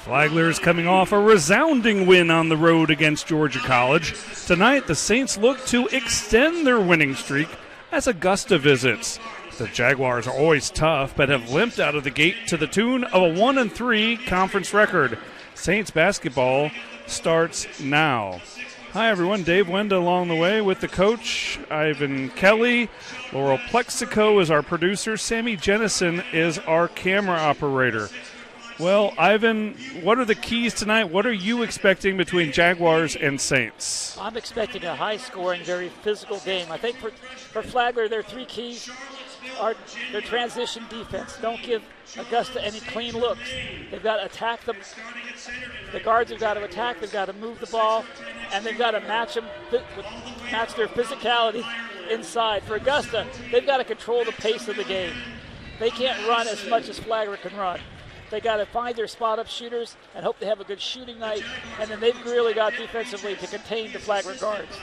Flagler is coming off a resounding win on the road against Georgia College. Tonight, the Saints look to extend their winning streak as Augusta visits. The Jaguars are always tough, but have limped out of the gate to the tune of a 1-3 conference record. Saints basketball starts now. Hi, everyone. Dave Wenda along the way with the coach, Ivan Kelly. Laurel Plexico is our producer. Sammy Jennison is our camera operator. Well, Ivan, what are the keys tonight? What are you expecting between Jaguars and Saints? I'm expecting a high-scoring, very physical game. I think for Flagler, their three keys are their transition defense. Don't give Augusta any clean looks. They've got to attack them. The guards have got to attack. They've got to move the ball, and they've got to match their physicality inside. For Augusta, they've got to control the pace of the game. They can't run as much as Flagler can run. They got to find their spot-up shooters and hope they have a good shooting night, and then they've really got defensively to contain the Flagler guards.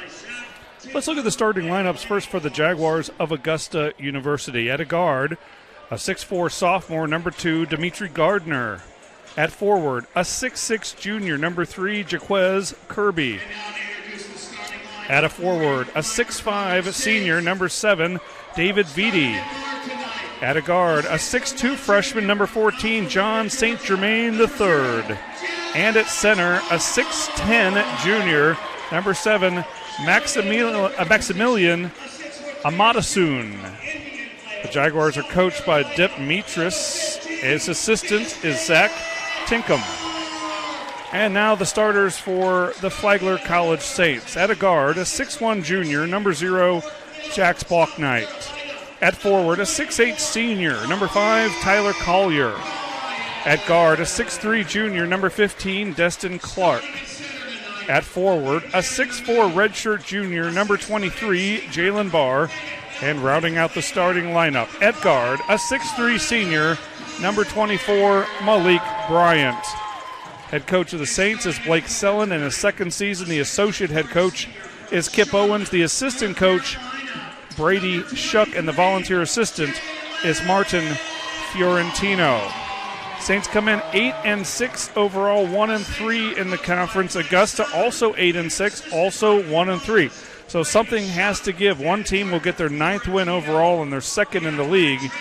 Let's look at the starting lineups first for the Jaguars of Augusta University. At a guard, a 6'4 sophomore, number 2, Dimitri Gardner. At forward, a 6'6 junior, number 3, Jaquez Kirby. At a forward, a 6'5 senior, number 7, David Vitti. At a guard, a 6'2 freshman, number 14, John St. Germain III. And at center, a 6'10 junior, number 7, Maximilian Amadasun. The Jaguars are coached by Dip Mitris. His assistant is Zach Tinkham. And now the starters for the Flagler College Saints. At a guard, a 6'1 junior, number 0, Jax Balknight. At forward, a 6'8 senior, number 5, Tyler Collier. At guard, a 6'3 junior, number 15, Destin Clark. At forward, a 6'4 redshirt junior, number 23, Jalen Barr. And rounding out the starting lineup, at guard, a 6'3 senior, number 24, Malik Bryant. Head coach of the Saints is Blake Sellen. In his second season, the associate head coach is Kip Owens. The assistant coach, Brady Shuck, and the volunteer assistant is Martin Fiorentino. Saints come in 8-6 overall, 1-3 in the conference. Augusta also 8-6, also 1-3. So something has to give. One team will get their 9th win overall and their second in the league,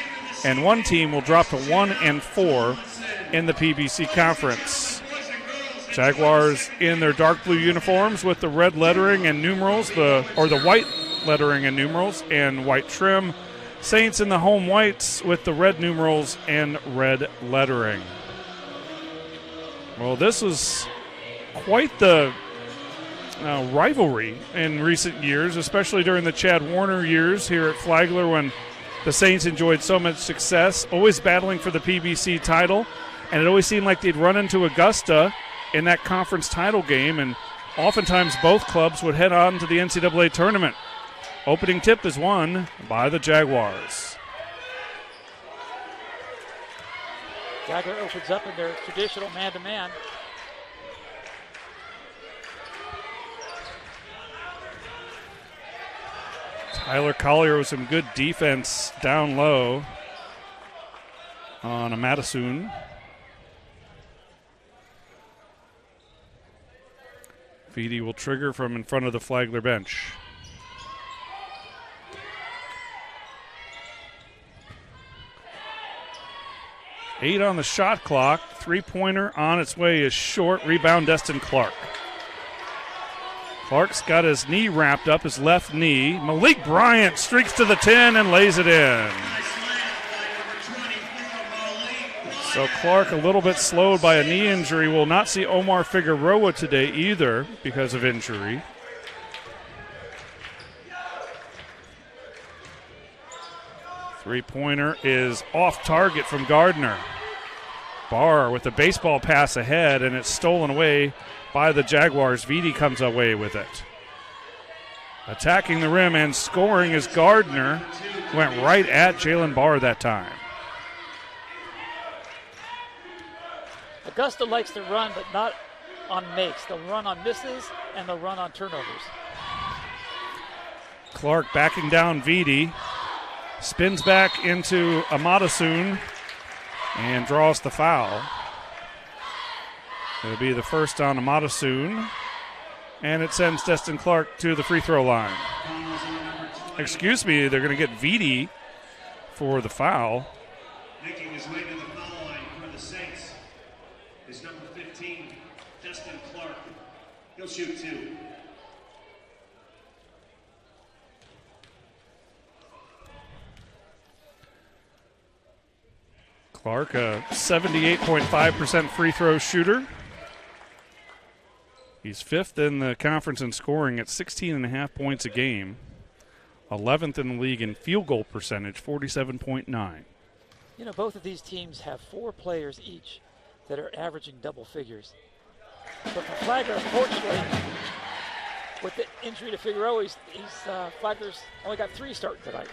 and one team will drop to 1-4 in the PBC conference. Jaguars in their dark blue uniforms with the red lettering and numerals, the white lettering and numerals and white trim. Saints in the home whites with the red numerals and red lettering. Well, this was quite the rivalry in recent years, especially during the Chad Warner years here at Flagler when the Saints enjoyed so much success, always battling for the PBC title, and it always seemed like they'd run into Augusta in that conference title game, and oftentimes both clubs would head on to the NCAA tournament. Opening tip is won by the Jaguars. Flagler opens up in their traditional man-to-man. Tyler Collier with some good defense down low on a Madison. Feedy will trigger from in front of the Flagler bench. Eight on the shot clock. Three-pointer on its way is short. Rebound, Destin Clark. Clark's got his knee wrapped up, his left knee. Malik Bryant streaks to the 10 and lays it in. So Clark a little bit slowed by a knee injury. Will not see Omar Figueroa today either because of injury. Three-pointer is off target from Gardner. Barr with the baseball pass ahead, and it's stolen away by the Jaguars. Vitti comes away with it. Attacking the rim and scoring is Gardner. Went right at Jalen Barr that time. Augusta likes to run, but not on makes. They'll run on misses, and they'll run on turnovers. Clark backing down Vitti. Spins back into Amadasun and draws the foul. It'll be the first on Amadasoon, and it sends Destin Clark to the free throw line. Excuse me, they're going to get Vitti for the foul. Making his way to the foul line for the Saints is number 15, Destin Clark. He'll shoot 2. Clark, a 78.5% free throw shooter. He's 5th in the conference in scoring at 16.5 points a game. 11th in the league in field goal percentage, 47.9. You know, both of these teams have 4 players each that are averaging double figures. But for Flagler, unfortunately, with the injury to Figueroa, Flagler's only got 3 starting tonight.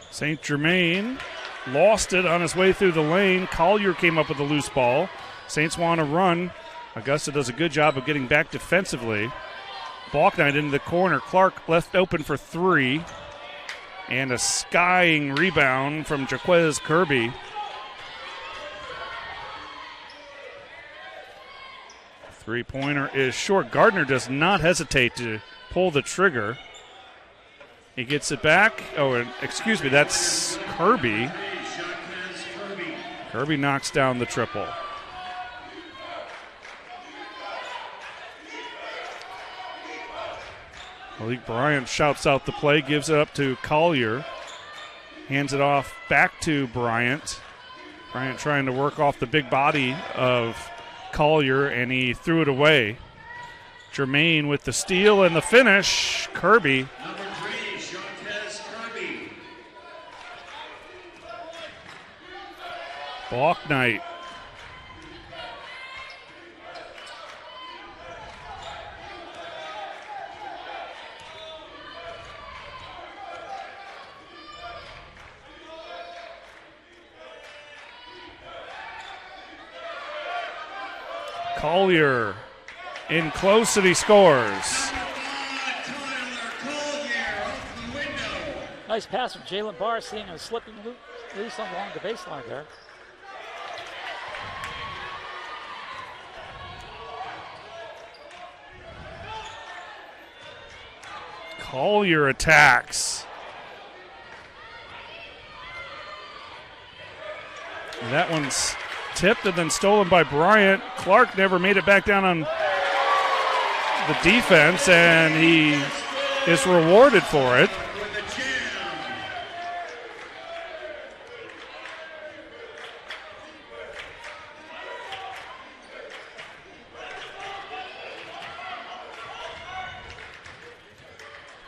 St. Germain lost it on his way through the lane. Collier came up with a loose ball. Saints want to run. Augusta does a good job of getting back defensively. Balknight into the corner. Clark left open for 3. And a skying rebound from Jaquez Kirby. Three-pointer is short. Gardner does not hesitate to pull the trigger. He gets it back. Oh, and excuse me, that's Kirby. Kirby knocks down the triple. Malik Bryant shouts out the play, gives it up to Collier. Hands it off back to Bryant. Bryant trying to work off the big body of Collier, and he threw it away. Germain with the steal and the finish. Kirby. Balknight. Collier in close and he scores. Nice pass from Jalen Barr, seeing him slipping loose along the baseline there. Collier attacks. And that one's tipped and then stolen by Bryant. Clark never made it back down on the defense, and he is rewarded for it.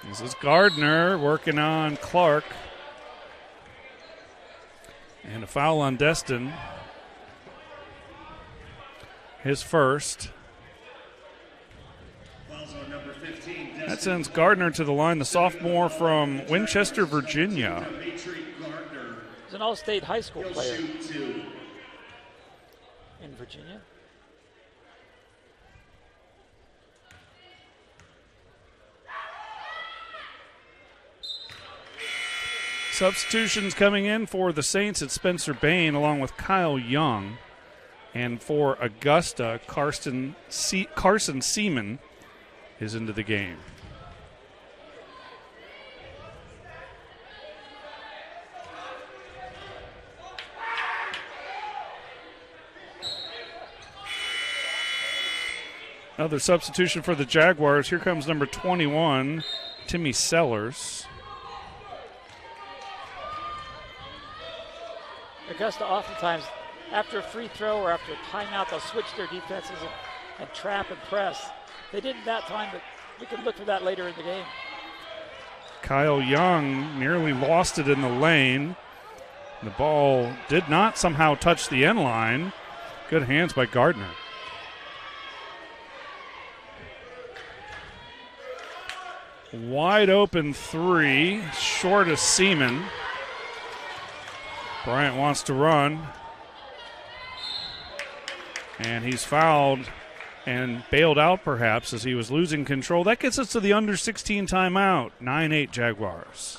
This is Gardner working on Clark. And a foul on Destin. His first. That sends Gardner to the line, the sophomore from Winchester, Virginia. He's an all-state high school player in Virginia. Substitutions coming in for the Saints at Spencer Bain along with Kyle Young. And for Augusta, Carson Seaman is into the game. Another substitution for the Jaguars. Here comes number 21, Timmy Sellers. Augusta oftentimes, after a free throw or after a timeout, they'll switch their defenses and trap and press. They didn't that time, but we can look for that later in the game. Kyle Young nearly lost it in the lane. The ball did not somehow touch the end line. Good hands by Gardner. Wide open 3, short of Seaman. Bryant wants to run. And he's fouled. and bailed out perhaps as he was losing control. That gets us to the under 16 timeout. 9-8 Jaguars.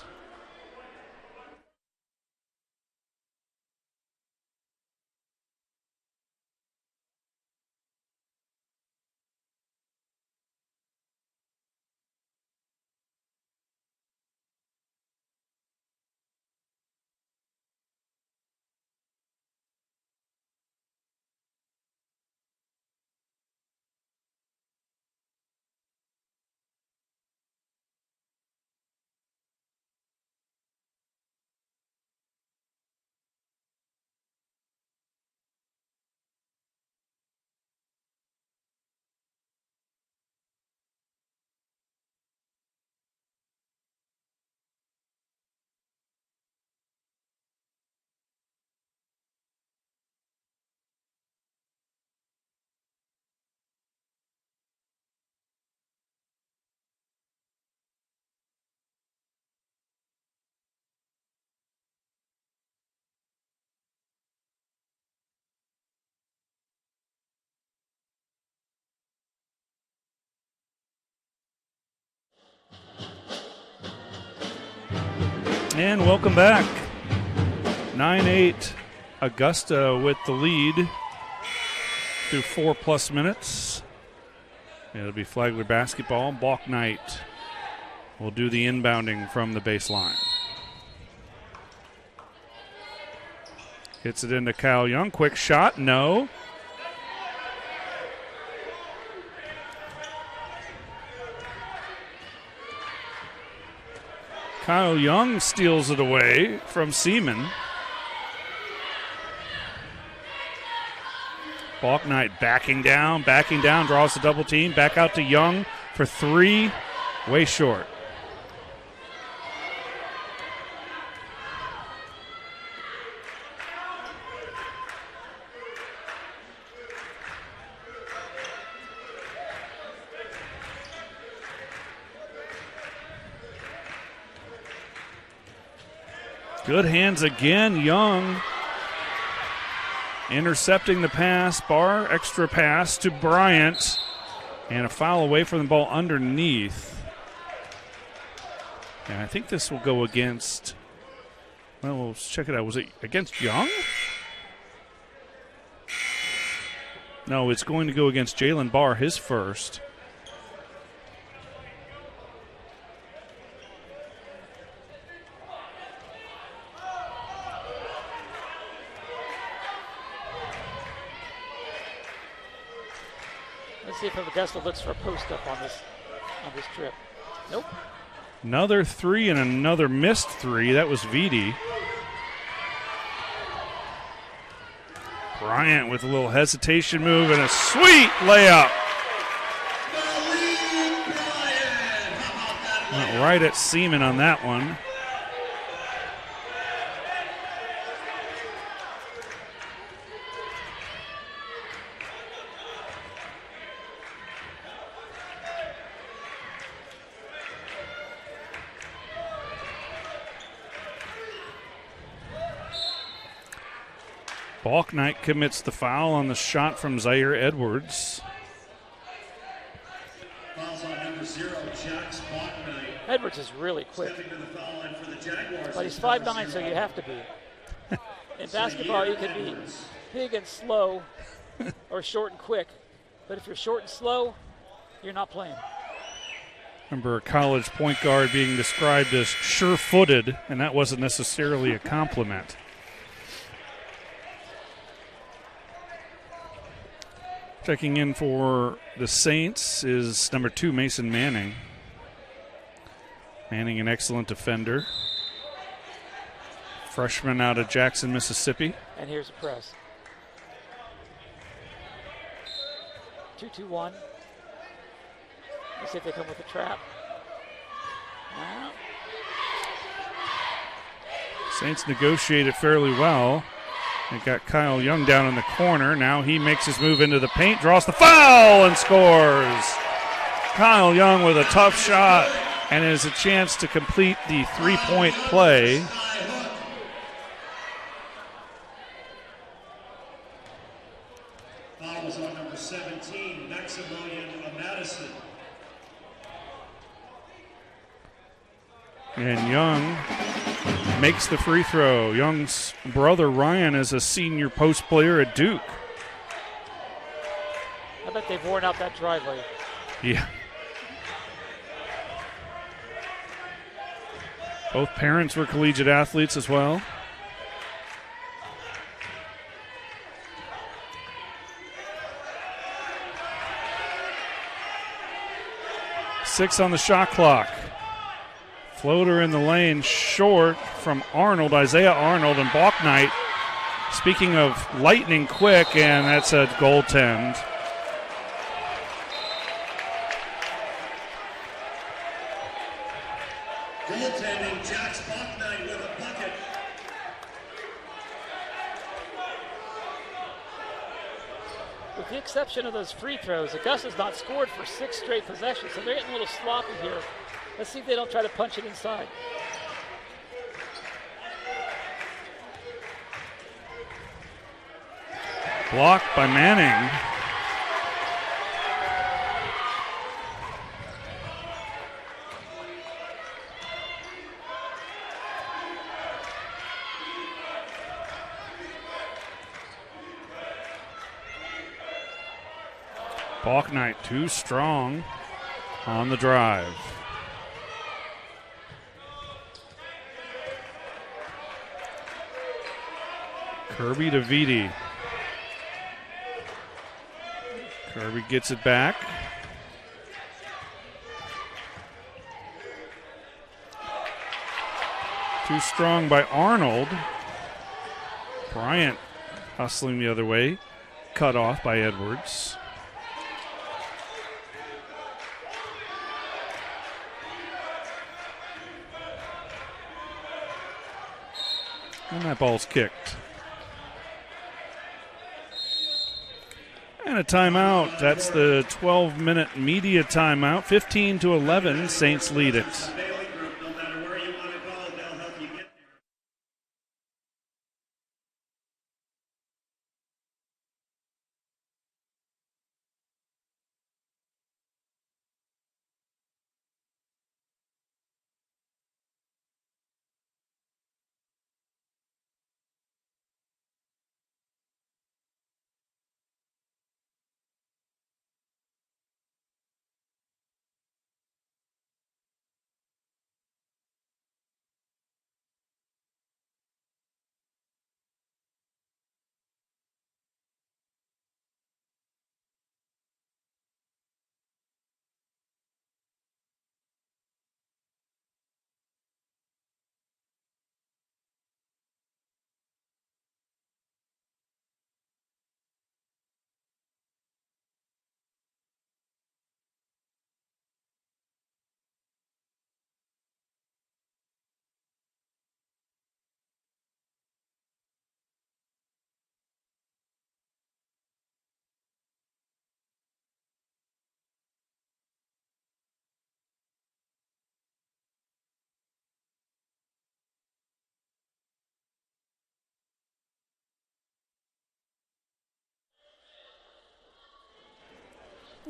And welcome back. 9-8 Augusta with the lead through 4+ minutes. It'll be Flagler basketball. Balk Knight will do the inbounding from the baseline. Hits it into Kyle Young. Quick shot. No. Kyle Young steals it away from Seaman. Balk Knight backing down, draws the double team, back out to Young for three, way short. Good hands again, Young. Intercepting the pass, extra pass to Bryant. And a foul away from the ball underneath. And I think this will go against, well, we'll check it out. Was it against Young? No, it's going to go against Jalen Barr, his first. Let's see if Augusta looks for a post-up on this trip. Nope. Another three and another missed three. That was Vitti. Bryant with a little hesitation move and a sweet layup. Went right at Seaman on that one. Balk Knight commits the foul on the shot from Zaire Edwards. Fouls on number 0, Jax Balk Knight. Edwards is really quick. Stepping to the foul line for the Jaguars. But he's 5'9", so you have to be. In basketball, you can be big and slow or short and quick. But if you're short and slow, you're not playing. Remember a college point guard being described as sure-footed, and that wasn't necessarily a compliment. Checking in for the Saints is number 2, Mason Manning. Manning, an excellent defender. Freshman out of Jackson, Mississippi. And here's a press. 2-2-1. Let's see if they come with a trap. No. Saints negotiated fairly well. They got Kyle Young down in the corner. Now he makes his move into the paint, draws the foul, and scores. Kyle Young with a tough shot, and it is a chance to complete the three-point play. Foul was on number 17, Maximum Madison. And Young makes the free throw. Young's brother Ryan is a senior post player at Duke. I bet they've worn out that driveway. Yeah. Both parents were collegiate athletes as well. Six on the shot clock. Floater in the lane, short from Arnold, Isaiah Arnold, and Balknight. Speaking of lightning quick, and that's a goaltend. Goaltending, Jax Balknight with a bucket. With the exception of those free throws, Augusta's not scored for 6 straight possessions, so they're getting a little sloppy here. Let's see if they don't try to punch it inside. Blocked by Manning. Balknight too strong on the drive. Kirby to Vitti. Kirby gets it back. Too strong by Arnold. Bryant hustling the other way. Cut off by Edwards. And that ball's kicked. And a timeout. That's the 12-minute media timeout. 15-11, Saints lead it.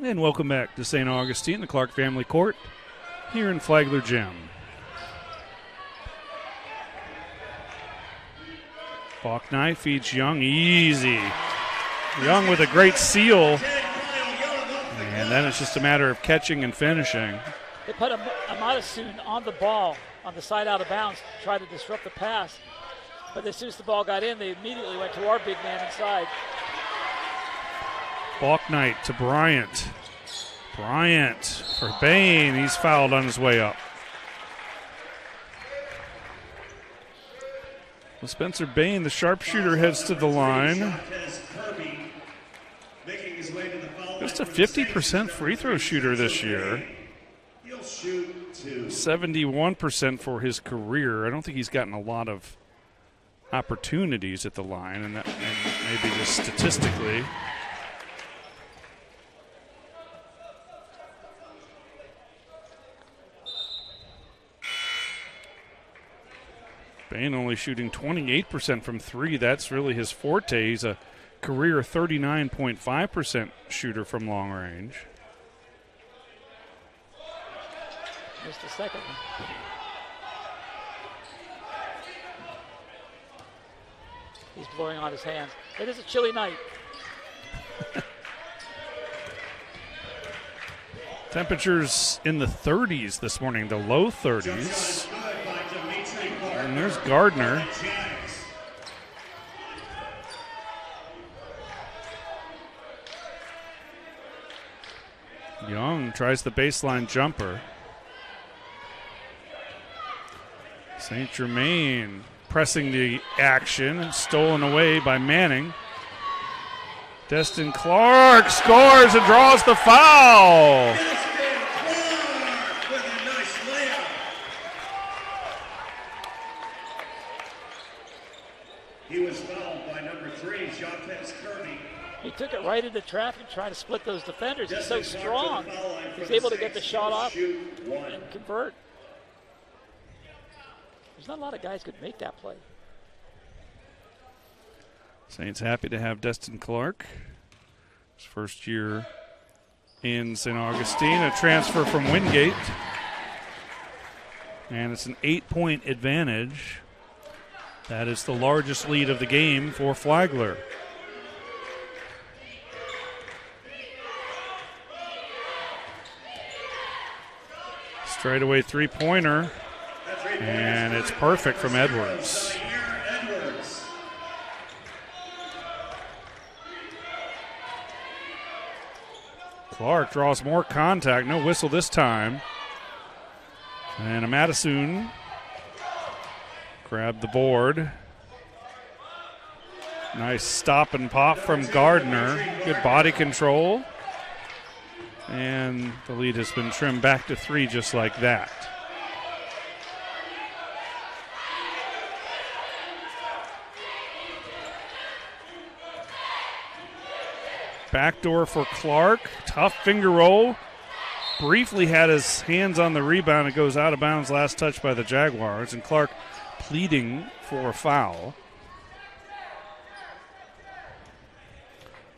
And welcome back to St. Augustine, the Clark Family Court, here in Flagler Gym. Balknight feeds Young easy. Young with a great seal. And then it's just a matter of catching and finishing. They put Amadasoon on the ball on the side out of bounds to try to disrupt the pass. But as soon as the ball got in, they immediately went to our big man inside. Balknight to Bryant. Bryant for Bain. He's fouled on his way up. Well, Spencer Bain, the sharpshooter, heads to the line. Just a 50% free throw shooter this year. 71% for his career. I don't think he's gotten a lot of opportunities at the line, and maybe just statistically. Bain only shooting 28% from three. That's really his forte. He's a career 39.5% shooter from long range. Missed the second one. He's blowing on his hands. It is a chilly night. Temperatures in the 30s this morning, the low 30s. And there's Gardner. Young tries the baseline jumper. St. Germain pressing the action and stolen away by Manning. Destin Clark scores and draws the foul. He was fouled by number 3, Jacques Kirby. He took it right into traffic, trying to split those defenders. He's so strong. He's able to get the shot off and convert. There's not a lot of guys who could make that play. Saints happy to have Destin Clark. His first year in St. Augustine, a transfer from Wingate. And it's an 8-point advantage. That is the largest lead of the game for Flagler. Straightaway three-pointer. And it's perfect from Edwards. Clark draws more contact. No whistle this time. And Amadison grabbed the board. Nice stop and pop from Gardner. Good body control. And the lead has been trimmed back to 3 just like that. Backdoor for Clark. Tough finger roll. Briefly had his hands on the rebound. It goes out of bounds. Last touch by the Jaguars. And Clark pleading for a foul.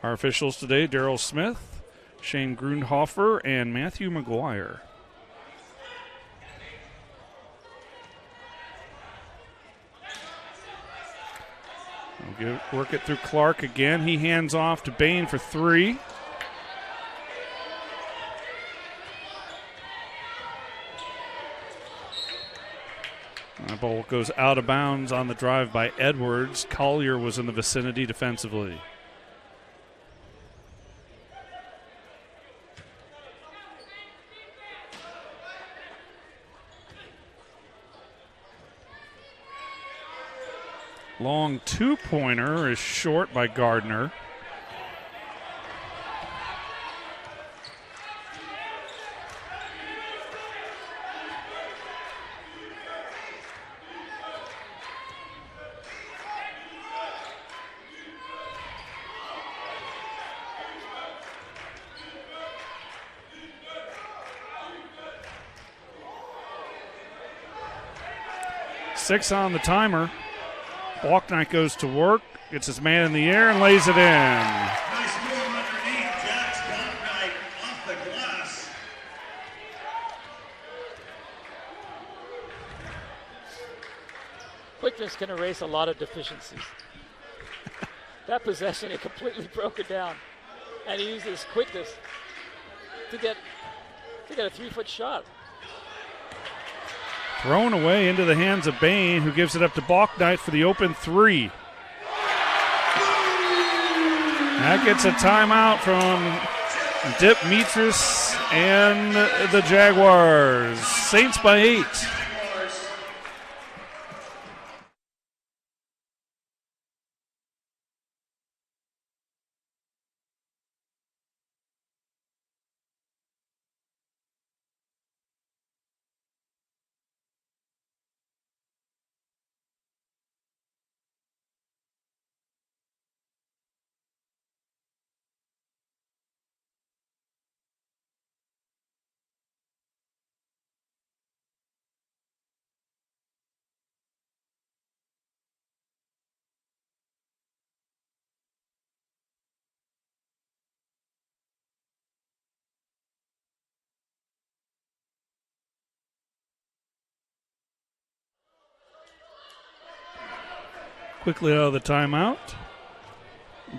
Our officials today, Darrell Smith, Shane Grundhofer, and Matthew McGuire. Work it through Clark again. He hands off to Bain for 3. That ball goes out of bounds on the drive by Edwards. Collier was in the vicinity defensively. Long two-pointer is short by Gardner. Six on the timer. Balknight goes to work, gets his man in the air, and lays it in. Nice move underneath. Jax Balknight off the glass. Quickness can erase a lot of deficiencies. That possession, it completely broke it down. And he used his quickness to get a 3-foot shot. Thrown away into the hands of Bain, who gives it up to Balknight for the open 3. That gets a timeout from Dip Mitris and the Jaguars. Saints by 8. quickly out of the timeout.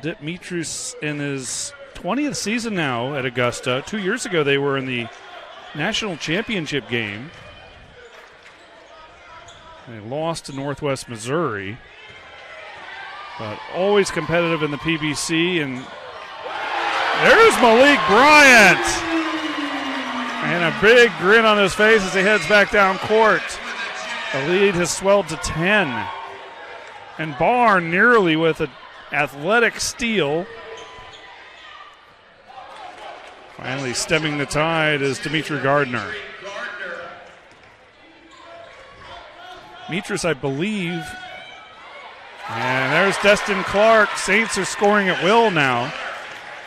Demetrius in his 20th season now at Augusta. 2 years ago they were in the national championship game. They lost to Northwest Missouri, but always competitive in the PBC. And there's Malik Bryant, and a big grin on his face as he heads back down court. The lead has swelled to 10, and Barr nearly with an athletic steal. Finally stemming the tide is Dimitri Gardner. Metris, I believe. And there's Destin Clark. Saints are scoring at will now.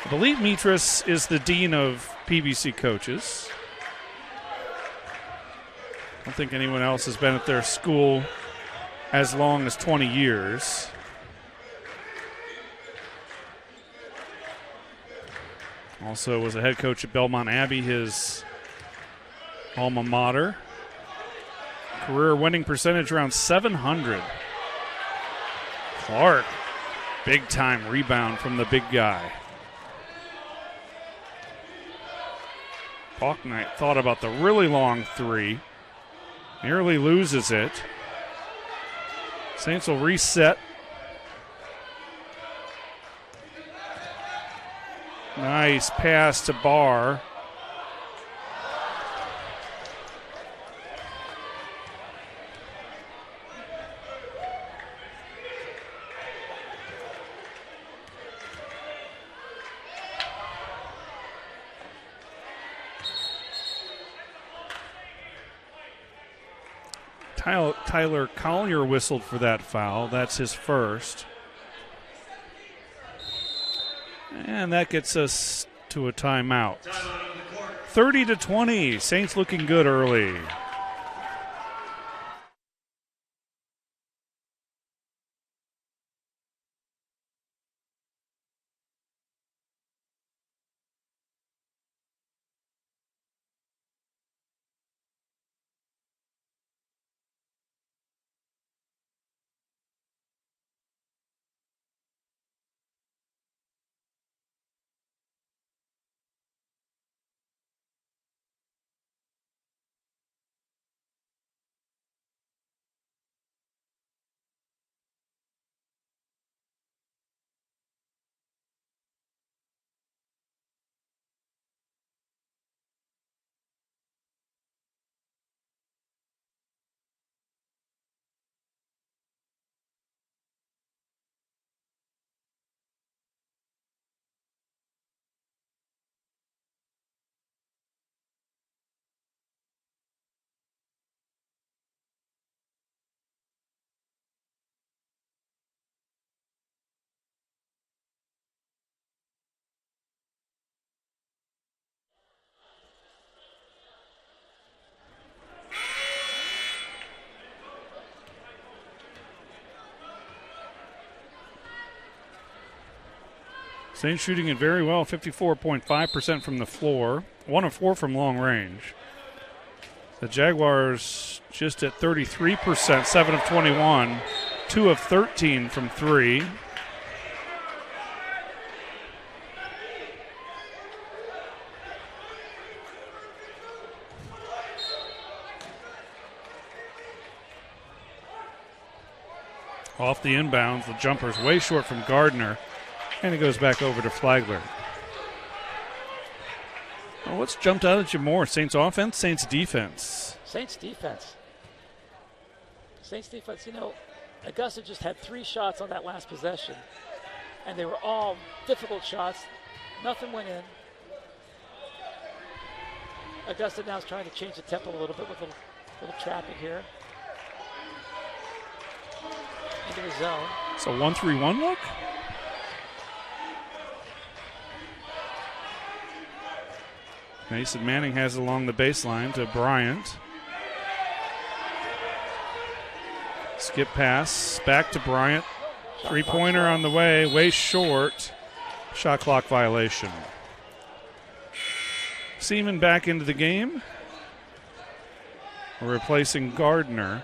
I believe Metris is the dean of PBC coaches. I don't think anyone else has been at their school as long as 20 years. Also was a head coach at Belmont Abbey, his alma mater. Career winning percentage around 700. Clark, big time rebound from the big guy. Faulknight thought about the really long three. Nearly loses it. Saints will reset. Nice pass to Barr. Tyler Collier whistled for that foul. That's his first. And that gets us to a timeout. 30-20. Saints looking good early. Saints shooting it very well, 54.5% from the floor, 1 of 4 from long range. The Jaguars just at 33%, 7 of 21, 2 of 13 from 3. Off the inbounds, the jumper's way short from Gardner. And it goes back over to Flagler. Well, what's jumped out at you more, Saints offense, Saints defense? Saints defense. Saints defense, you know, Augusta just had 3 shots on that last possession, and they were all difficult shots. Nothing went in. Augusta now is trying to change the tempo a little bit with a little trapping here. Into the zone. So 1-3-1 look? Mason Manning has it along the baseline to Bryant. Skip pass, back to Bryant. Three-pointer on the way short. Shot clock violation. Seaman back into the game. We're replacing Gardner.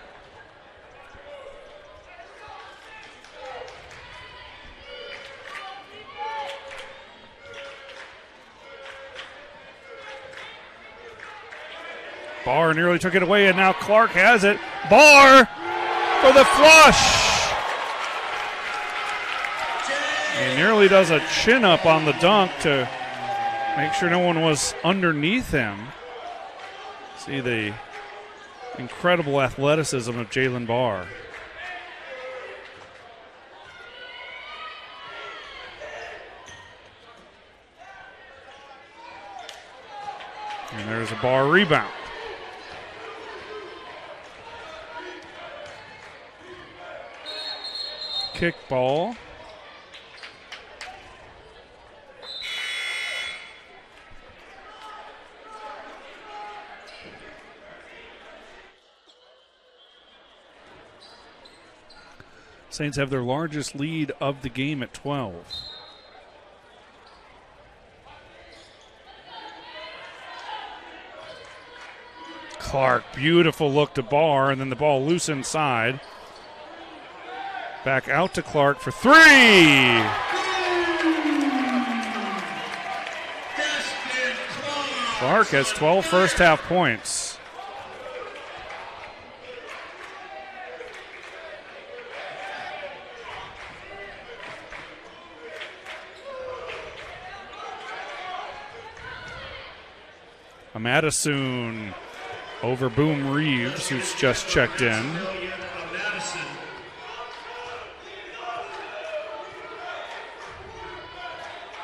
Barr nearly took it away, and now Clark has it. Barr for the flush. He nearly does a chin up on the dunk to make sure no one was underneath him. See the incredible athleticism of Jalen Barr. And there's a Barr rebound. Kick ball. Saints have their largest lead of the game at 12. Clark, beautiful look to Barr, and then the ball loose inside. Back out to Clark for three. Clark has 12 first half points. Madison over Boom Reeves, who's just checked in.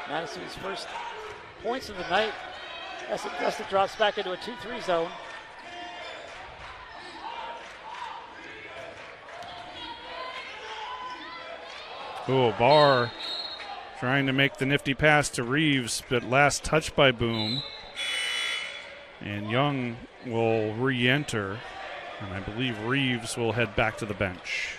Madison's first points of the night as Augusta drops back into a 2-3 zone. Oh, Barr trying to make the nifty pass to Reeves, but last touch by Boom. And Young will re-enter, and I believe Reeves will head back to the bench.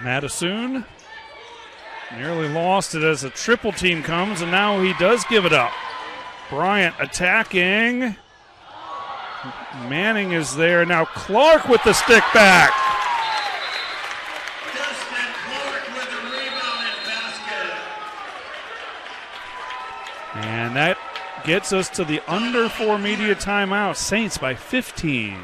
Madison nearly lost it as a triple team comes, and now he does give it up. Bryant attacking. Manning is there. Now Clark with the stick back. Dustin Clark with the rebound and basket. And that gets us to the under 4 media timeout. Saints by 15.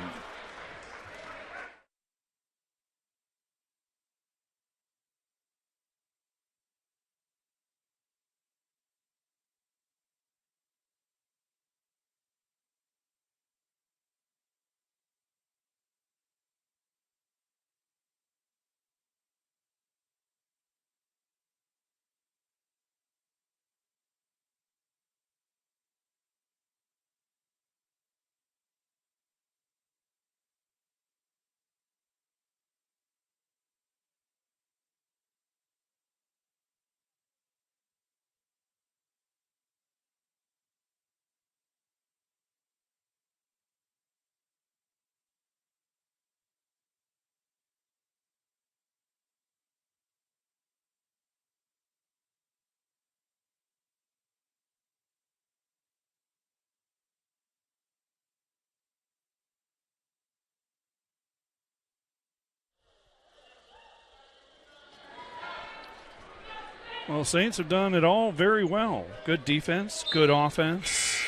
Well, Saints have done it all very well. Good defense, good offense.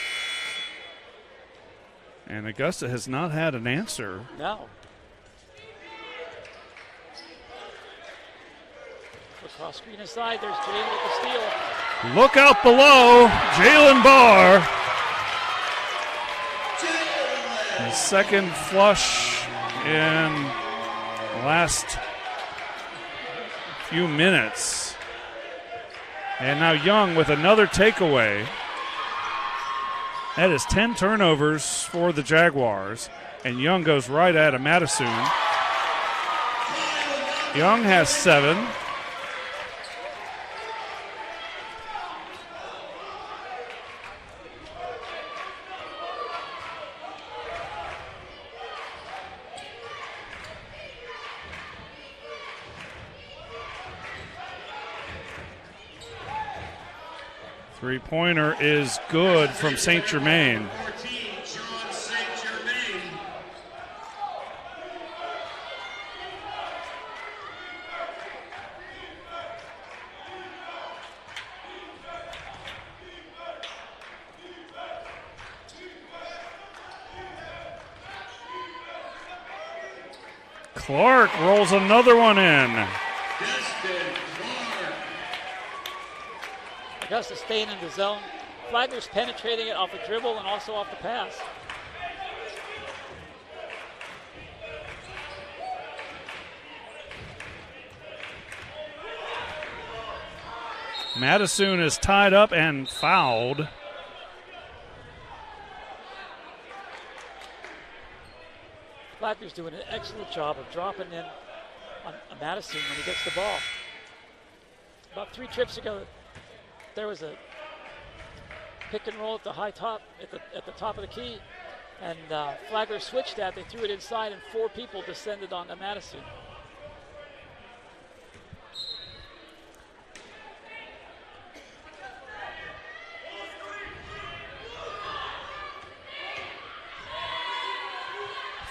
And Augusta has not had an answer. No. Across screen inside, there's Jalen with the steal. Look out below, Jalen Barr. His second flush in the last few minutes. And now Young with another takeaway. That is 10 turnovers for the Jaguars. And Young goes right at a Madison. Young has 7. Three-pointer is good from St. Germain. Clark rolls another one in. Augusta staying in the zone. Flagler's penetrating it off the dribble and also off the pass. Madison is tied up and fouled. Flagler's doing an excellent job of dropping in on Madison when he gets the ball. About 3 trips ago, there was a pick and roll at the high top, at the top of the key, and Flagler switched that. They threw it inside, and 4 people descended on Madison.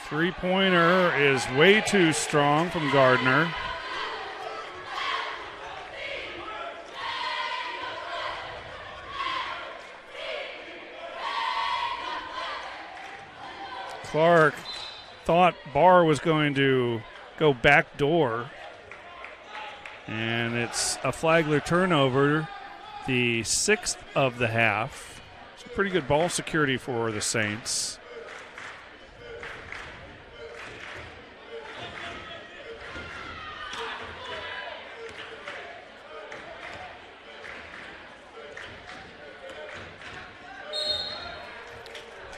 Three-pointer is way too strong from Gardner. Clark thought Barr was going to go back door. And it's a Flagler turnover, the 6th of the half. It's pretty good ball security for the Saints.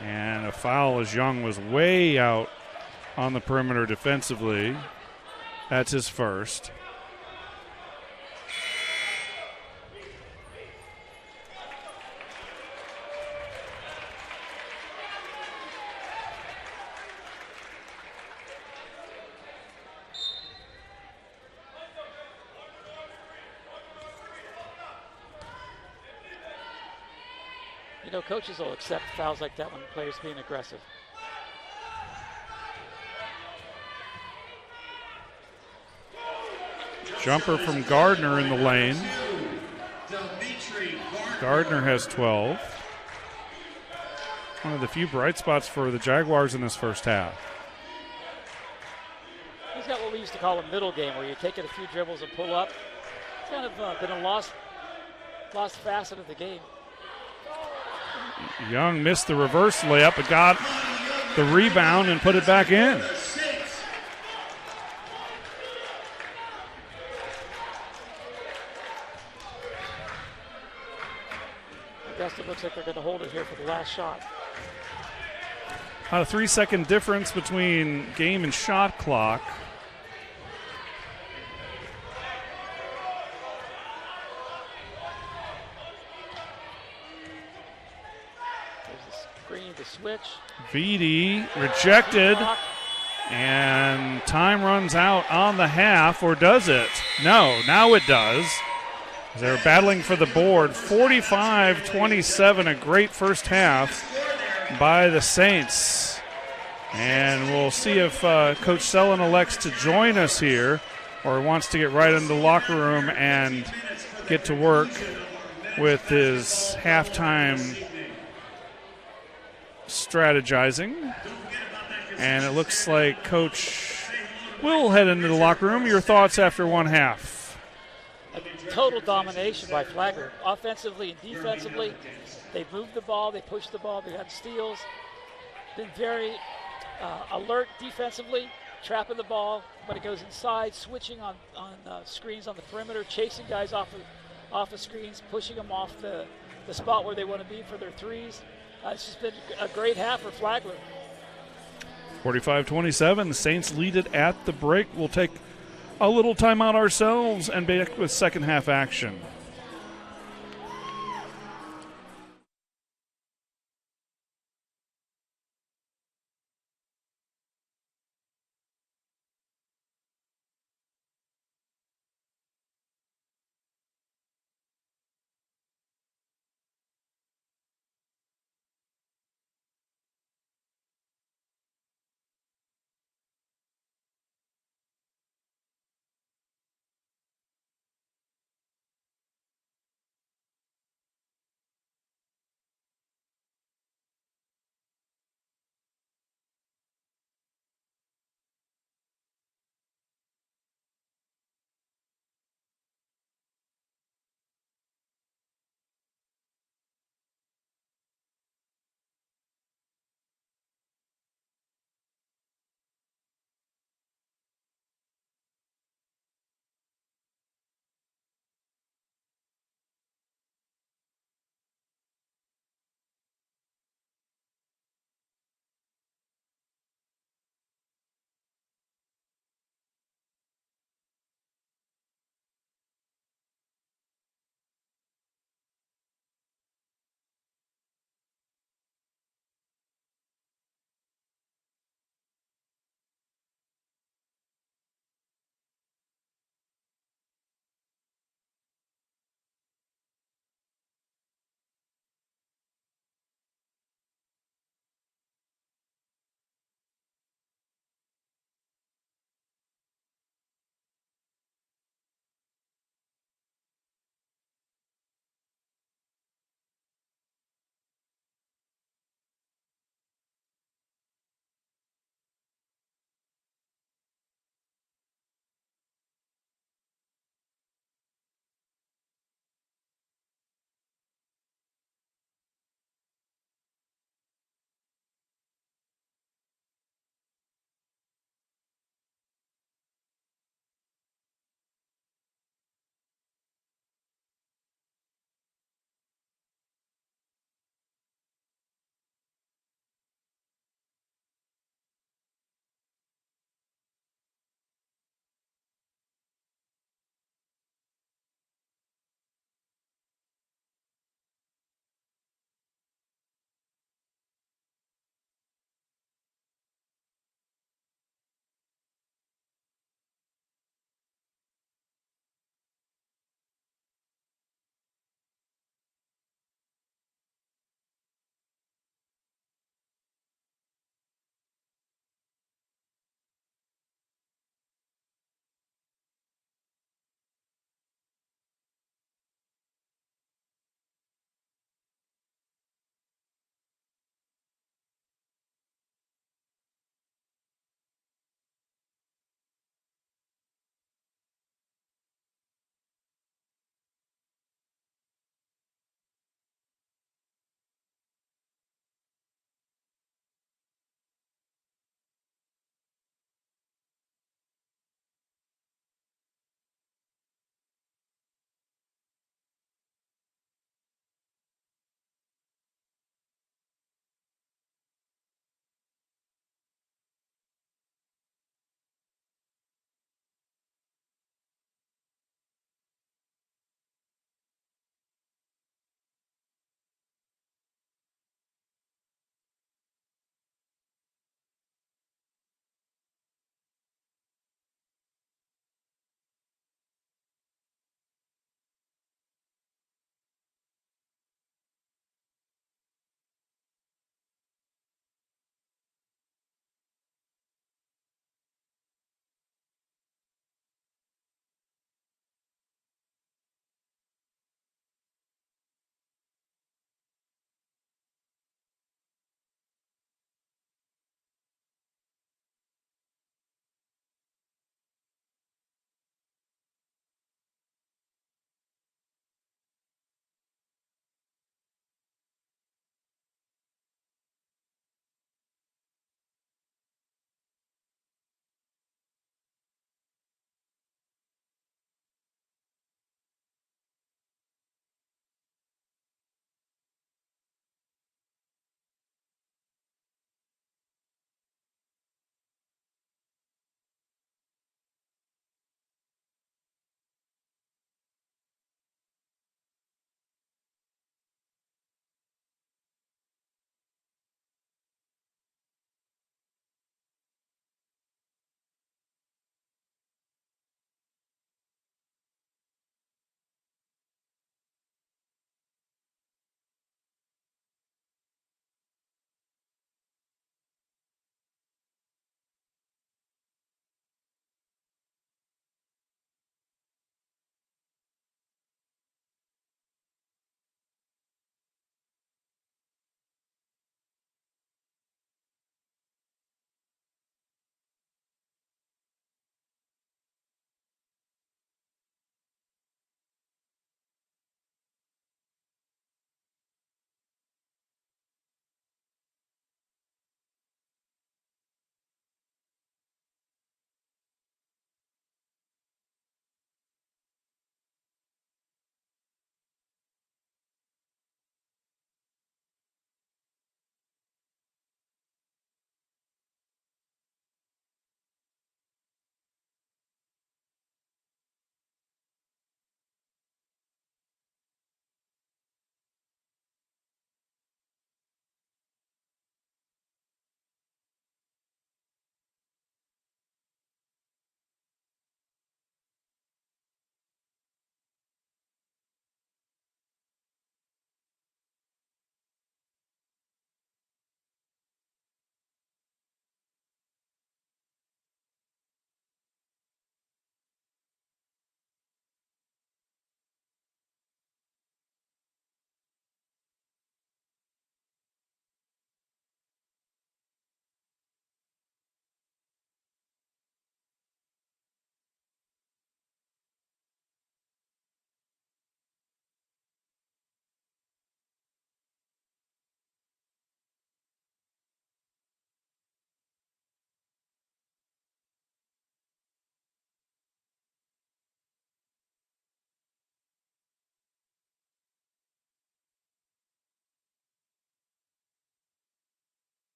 And a foul as Young was way out on the perimeter defensively. That's his first. You know, coaches will accept fouls like that when the player's being aggressive. Jumper from Gardner in the lane. Gardner has 12. One of the few bright spots for the Jaguars in this first half. He's got what we used to call a middle game, where you take it a few dribbles and pull up. It's kind of been a lost facet of the game. Young missed the reverse layup, but got the rebound and put it back in. Augusta looks like they're going to hold it here for the last shot. About a 3-second difference between game and shot clock. The switch. Vidi rejected, and time runs out on the half, or does it? No, now it does. They're battling for the board. 45-27, a great first half by the Saints. And we'll see if Coach Sellen elects to join us here or wants to get right into the locker room and get to work with his halftime strategizing. And it looks like Coach will head into the locker room. Your thoughts after one half? A total domination by Flagler. Offensively and defensively, they moved the ball, they pushed the ball, they had steals. Been very alert defensively, trapping the ball when it goes inside, switching on screens on the perimeter, chasing guys off of screens, pushing them off the spot where they want to be for their threes. It's just been a great half for Flagler. 45-27, the Saints lead it at the break. We'll take a little timeout ourselves and back with second half action.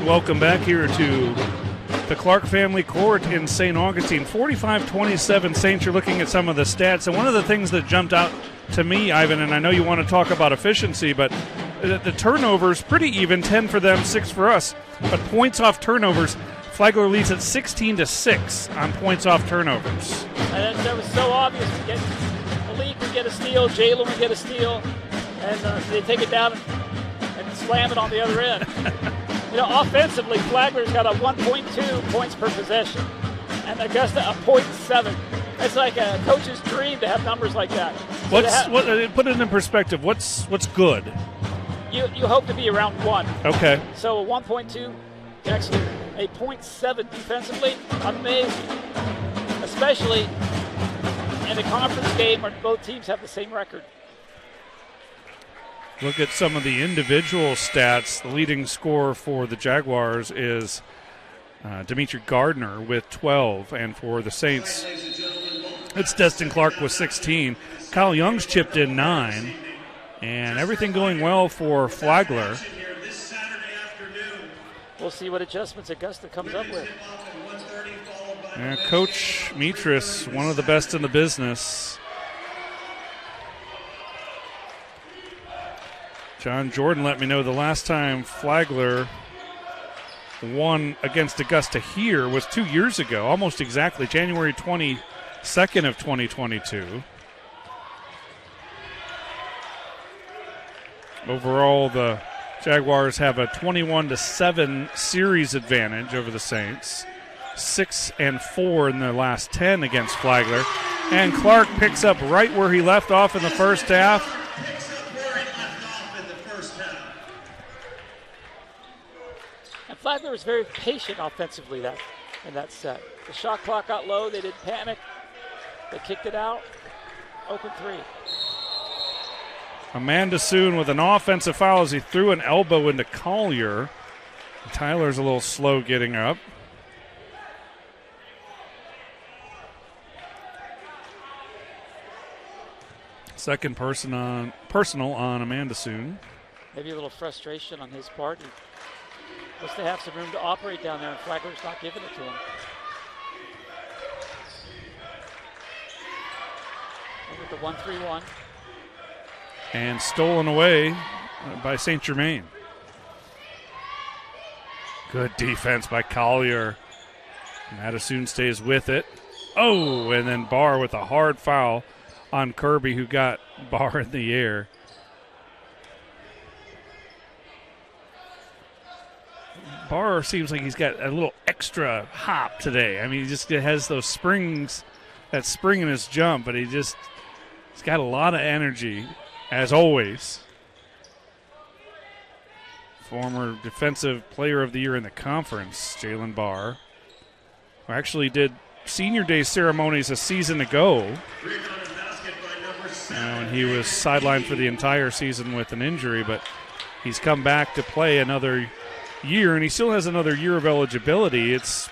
Welcome back here to the Clark Family Court in St. Augustine. 45-27 Saints. You're looking at some of the stats, and one of the things that jumped out to me, Ivan, and I know you want to talk about efficiency, but the turnovers, pretty even, 10 for them, 6 for us. But points off turnovers, Flagler leads at 16-6 on points off turnovers. And that was so obvious. Malik would get a steal, Jalen would get a steal, and they take it down and slam it on the other end. Offensively, Flagler's got a 1.2 points per possession, and Augusta a 0.7. It's like a coach's dream to have numbers like that. Put it in perspective. What's good? You hope to be around 1. Okay. So a 1.2, excellent. A 0.7 defensively, amazing. Especially in a conference game where both teams have the same record. Look at some of the individual stats. The leading scorer for the Jaguars is Dimitri Gardner with 12, and for the Saints, it's Destin Clark with 16. Kyle Young's chipped in 9, and everything going well for Flagler. We'll see what adjustments Augusta comes up with. Yeah, Coach Mitris, one of the best in the business. John Jordan let me know the last time Flagler won against Augusta here was 2 years ago, almost exactly, January 22nd of 2022. Overall, the Jaguars have a 21-7 series advantage over the Saints. 6-4 in their last 10 against Flagler. And Clark picks up right where he left off in the first half. And Flagler was very patient offensively in that set. The shot clock got low. They didn't panic. They kicked it out. Open 3. Amanda Soon with an offensive foul as he threw an elbow into Collier. Tyler's a little slow getting up. Second personal on Amanda Soon. Maybe a little frustration on his part. He wants to have some room to operate down there, and Flagler's not giving it to him. And with the 1-3-1. And stolen away by St. Germain. Good defense by Collier. Madison stays with it. Oh, and then Barr with a hard foul on Kirby, who got Barr in the air. Barr seems like he's got a little extra hop today. I mean, he just has those springs, that spring in his jump, but he's got a lot of energy, as always. Former Defensive Player of the Year in the conference, Jalen Barr, who actually did Senior Day ceremonies a season ago. And he was sidelined for the entire season with an injury, but he's come back to play another year, and he still has another year of eligibility. It's,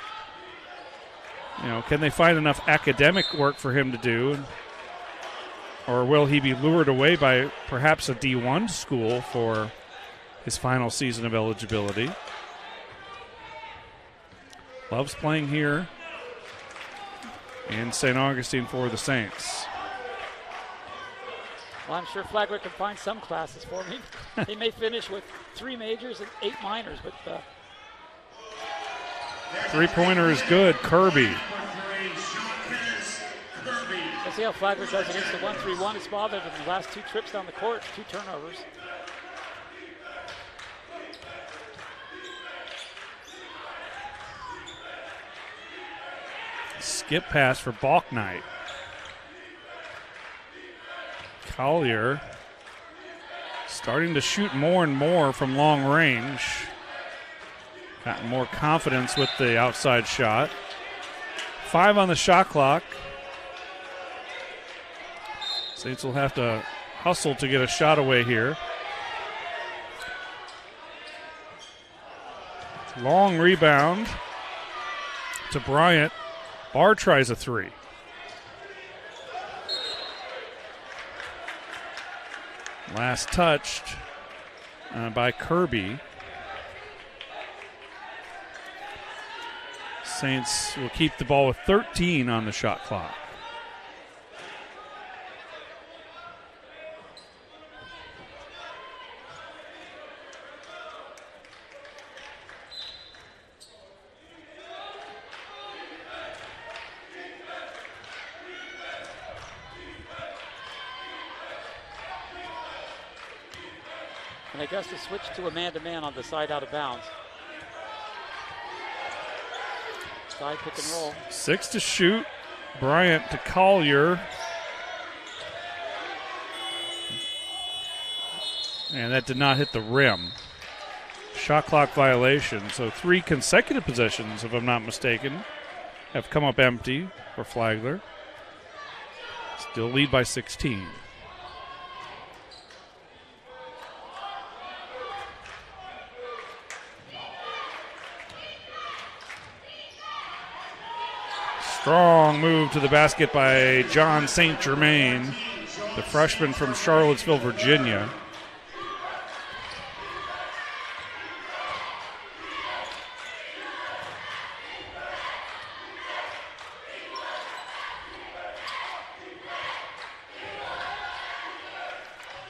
can they find enough academic work for him to do? Or will he be lured away by perhaps a D1 school for his final season of eligibility? Loves playing here in St. Augustine for the Saints. Well, I'm sure Flagler can find some classes for me. He may finish with 3 majors and 8 minors, but three-pointer is good. Kirby. Let's see how Flagler does against the 1-3-1. It's bothered him the last 2 trips down the court, 2 turnovers. Skip pass for Balknight. Collier starting to shoot more and more from long range. Got more confidence with the outside shot. 5 on the shot clock. Saints will have to hustle to get a shot away here. Long rebound to Bryant. Barr tries a 3. Last touched by Kirby. Saints will keep the ball with 13 on the shot clock. And Augusta switched to a man-to-man on the side out of bounds. Side pick and roll. 6 to shoot. Bryant to Collier. And that did not hit the rim. Shot clock violation. So 3 consecutive possessions, if I'm not mistaken, have come up empty for Flagler. Still lead by 16. Strong move to the basket by John St. Germain, the freshman from Charlottesville, Virginia.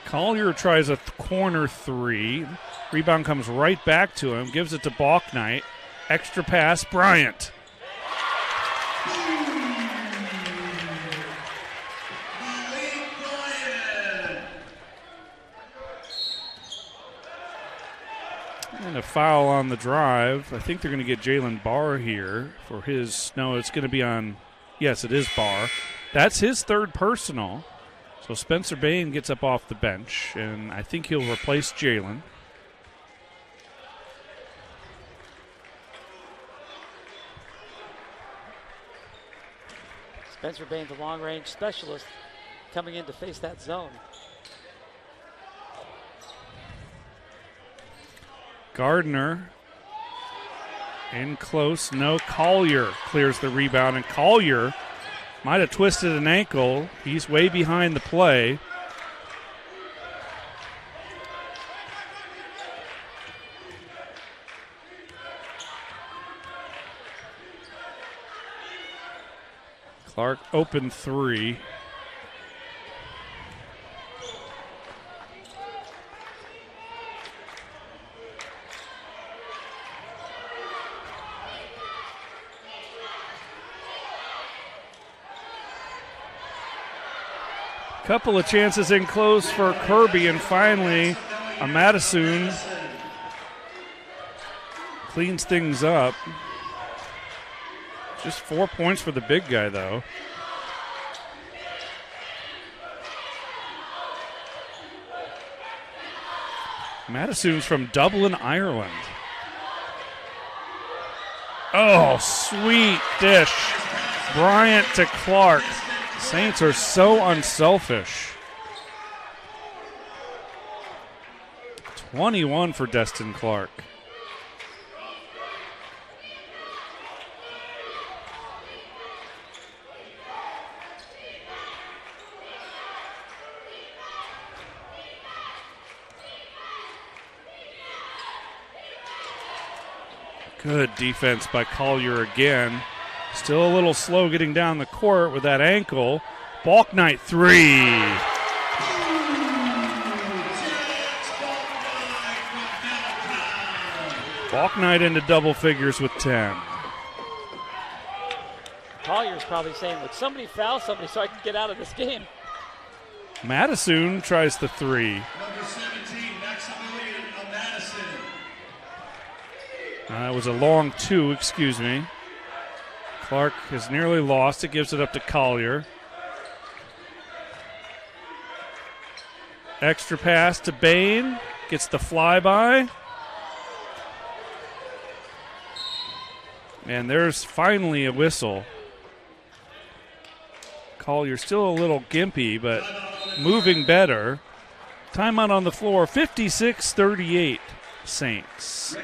Collier tries a corner 3. Rebound comes right back to him, gives it to Balknight. Extra pass, Bryant. And a foul on the drive. I think they're going to get Jalen Barr here for his. No, it's going to be on. Yes, it is Barr. That's his third personal. So Spencer Bain gets up off the bench, and I think he'll replace Jalen. Spencer Bain, the long-range specialist, coming in to face that zone. Gardner in close. No, Collier clears the rebound, and Collier might have twisted an ankle. He's way behind the play. Clark open 3. Couple of chances in close for Kirby, and finally a Madison cleans things up. Just 4 points for the big guy, though. Madison's from Dublin, Ireland. Oh, sweet dish. Bryant to Clark. Saints are so unselfish. 21 for Destin Clark. Good defense by Collier again. Still a little slow getting down the court with that ankle. Balknight 3. Balknight into double figures with 10. Collier's probably saying, would somebody foul somebody so I can get out of this game? Madison tries the 3. Number 17, Maximilian Madison. It was a long 2, excuse me. Clark has nearly lost it, gives it up to Collier. Extra pass to Bain, gets the flyby. And there's finally a whistle. Collier still a little gimpy, but moving better. Timeout on the floor, 56-38 Saints.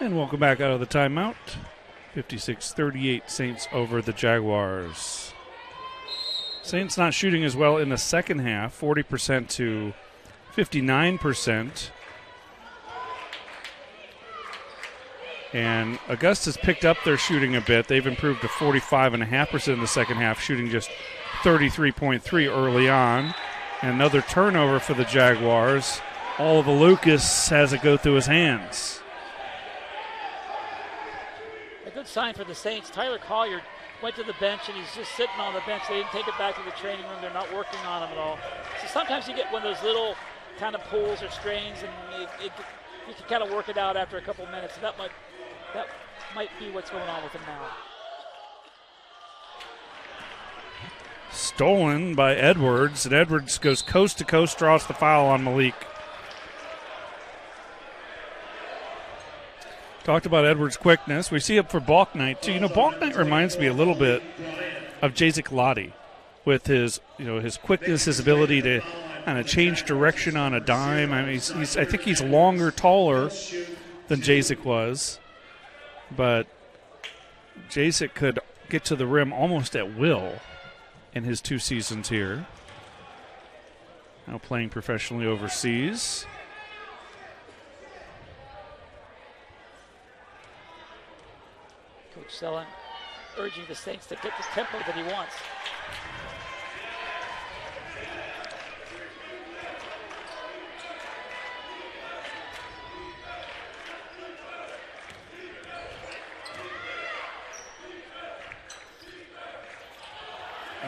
And welcome back out of the timeout. 56-38 Saints over the Jaguars. Saints not shooting as well in the second half, 40% to 59%. And Augusta's picked up their shooting a bit. They've improved to 45.5% in the second half, shooting just 33.3 early on. And another turnover for the Jaguars. Oliver Lucas has it go through his hands. A good sign for the Saints. Tyler Collier went to the bench, and he's just sitting on the bench. They didn't take it back to the training room. They're not working on him at all. So sometimes you get one of those little kind of pulls or strains, and you can kind of work it out after a couple of minutes. That might be what's going on with him now. Stolen by Edwards, and Edwards goes coast to coast, draws the foul on Malik. Talked about Edwards' quickness. We see it for Balknight too. Balknight reminds me a little bit of Jacek Lottie with his quickness, his ability to kind of change direction on a dime. I mean, I think he's longer, taller than Jacek was, but Jacek could get to the rim almost at will in his 2 seasons here. Now playing professionally overseas. Coach Sellen urging the Saints to get the tempo that he wants.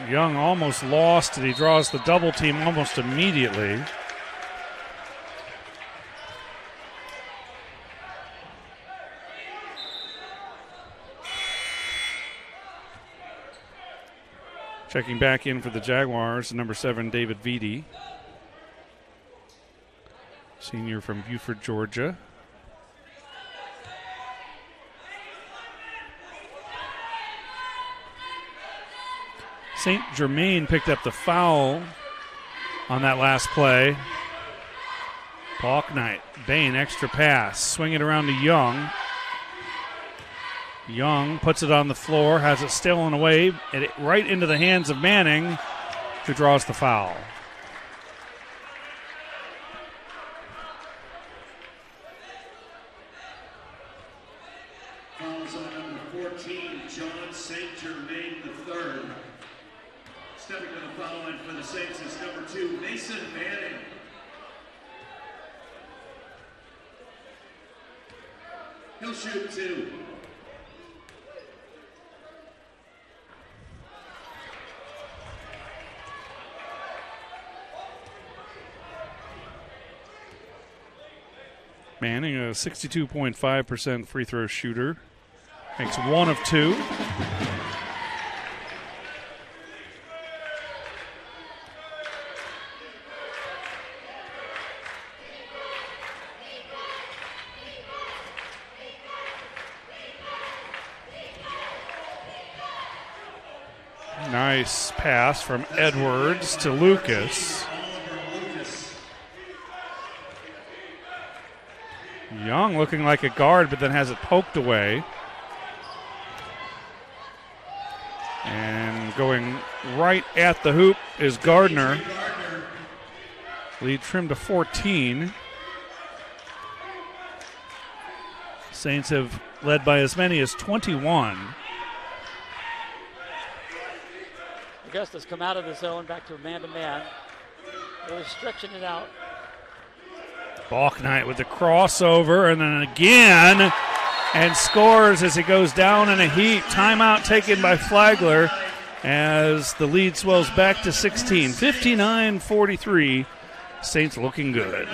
Young almost lost it. He draws the double team almost immediately. Checking back in for the Jaguars, number 7, David Vitti. Senior from Buford, Georgia. St. Germain picked up the foul on that last play. Balknight, Bain, extra pass. Swing it around to Young. Young puts it on the floor, has it stolen away, and it right into the hands of Manning, who draws the foul. Fouls on number 14, John St. Germain III. Stepping to the foul line for the Saints is number 2, Mason Manning. He'll shoot 2. Manning, a 62.5% free throw shooter, makes 1 of 2. Nice pass from Edwards to Lucas. Young looking like a guard, but then has it poked away. And going right at the hoop is Gardner. Lead trimmed to 14. Saints have led by as many as 21. Augusta's come out of the zone, back to a man-to-man. Really stretching it out. Balknight with the crossover, and then again, and scores as he goes down in a heap. Timeout taken by Flagler as the lead swells back to 16. 59-43. Saints looking good.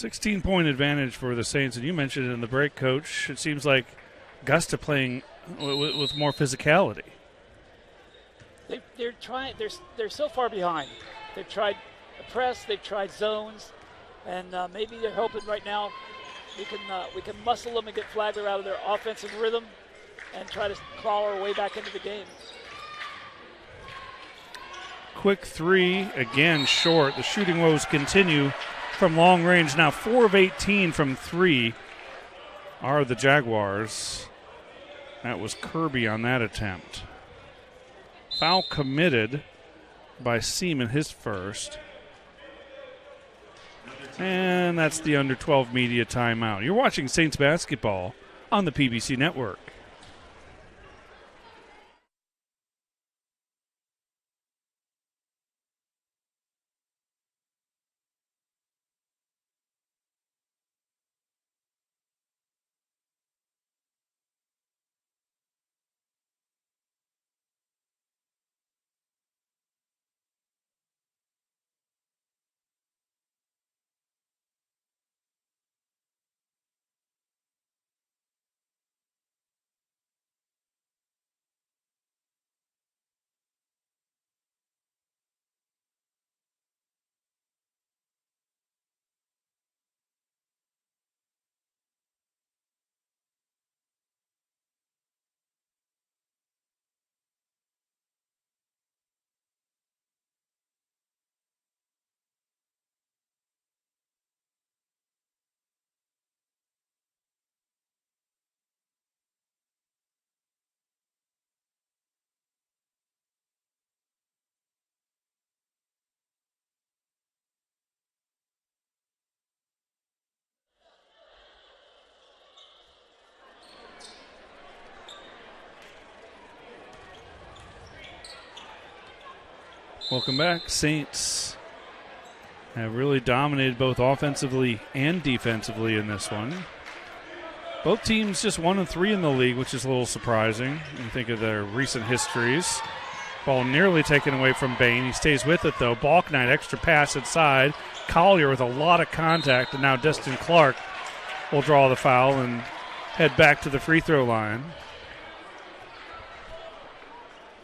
16-point advantage for the Saints, and you mentioned it in the break, Coach. It seems like Augusta playing with more physicality. They're trying. They're so far behind. They've tried a press. They've tried zones, and maybe they're hoping right now we can muscle them and get Flagler out of their offensive rhythm and try to claw our way back into the game. Quick three, again short. The shooting woes continue from long range. Now 4 of 18 from three are the Jaguars. That was Kirby on that attempt. Foul committed by Seaman, his first. And that's the under 12 media timeout. You're watching Saints basketball on the PBC Network. Welcome back. Saints have really dominated both offensively and defensively in this one. Both teams just 1-3 in the league, which is a little surprising when you think of their recent histories. Ball nearly taken away from Bain. He stays with it, though. Balknight, extra pass inside. Collier with a lot of contact, and now Destin Clark will draw the foul and head back to the free throw line.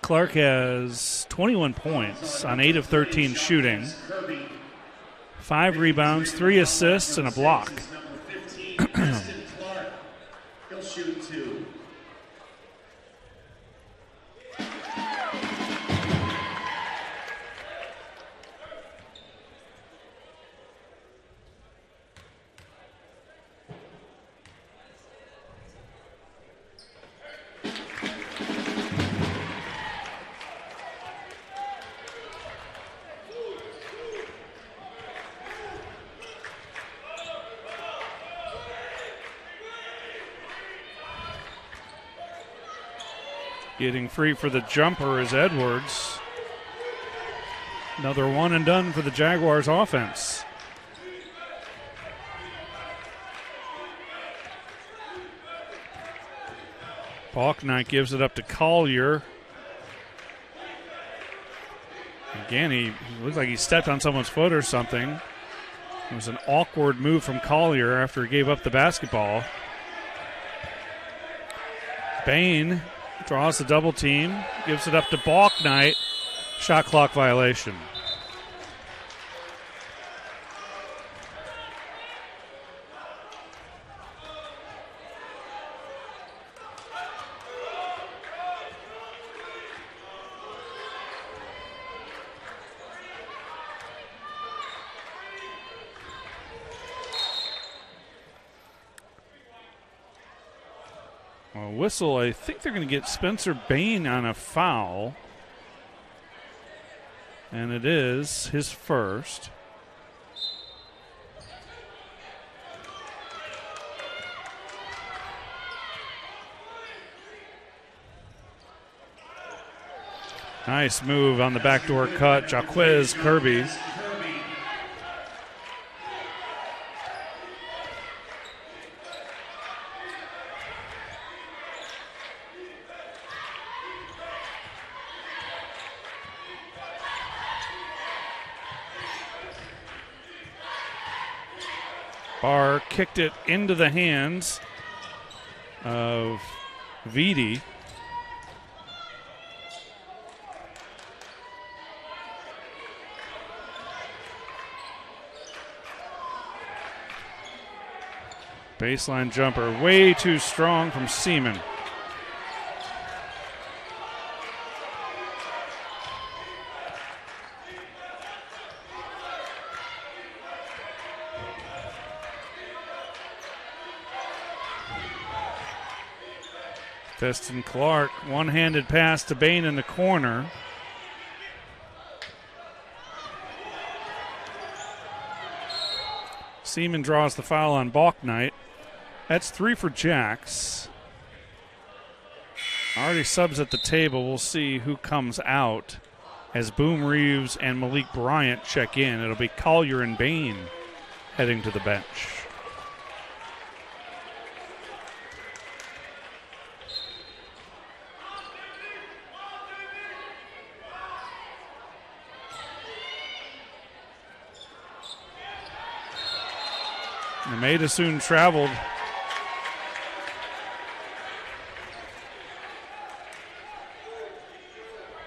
Clark has 21 points on 8 of 13 shooting, 5 rebounds, 3 assists, and a block. He'll shoot 2. Getting free for the jumper is Edwards. Another one and done for the Jaguars offense. Balknight gives it up to Collier. Again, he looks like he stepped on someone's foot or something. It was an awkward move from Collier after he gave up the basketball. Bain draws the double team, gives it up to Balknight. Shot clock violation. Whistle, I think they're going to get Spencer Bain on a foul. And it is his first. Nice move on the backdoor cut. Jaquez Kirby. Barr kicked it into the hands of Vitti. Baseline jumper way too strong from Seaman. Destin Clark, one-handed pass to Bain in the corner. Seaman draws the foul on Balknight. That's 3 for Jacks. Already subs at the table. We'll see who comes out as Boom Reeves and Malik Bryant check in. It'll be Collier and Bain heading to the bench. Maida soon traveled.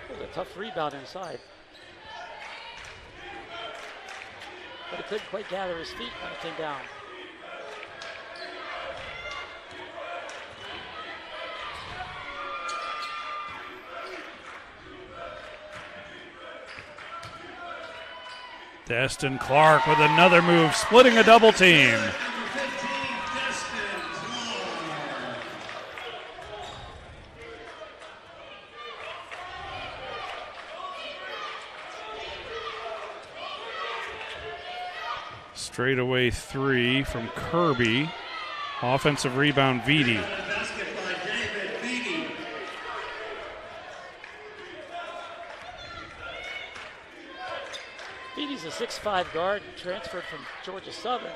It was a tough rebound inside. But he couldn't quite gather his feet when it came down. Destin Clark with another move, splitting a double team. Straightaway 3 from Kirby. Offensive rebound, Vitti. Vitti's a 6'5" guard, transferred from Georgia Southern.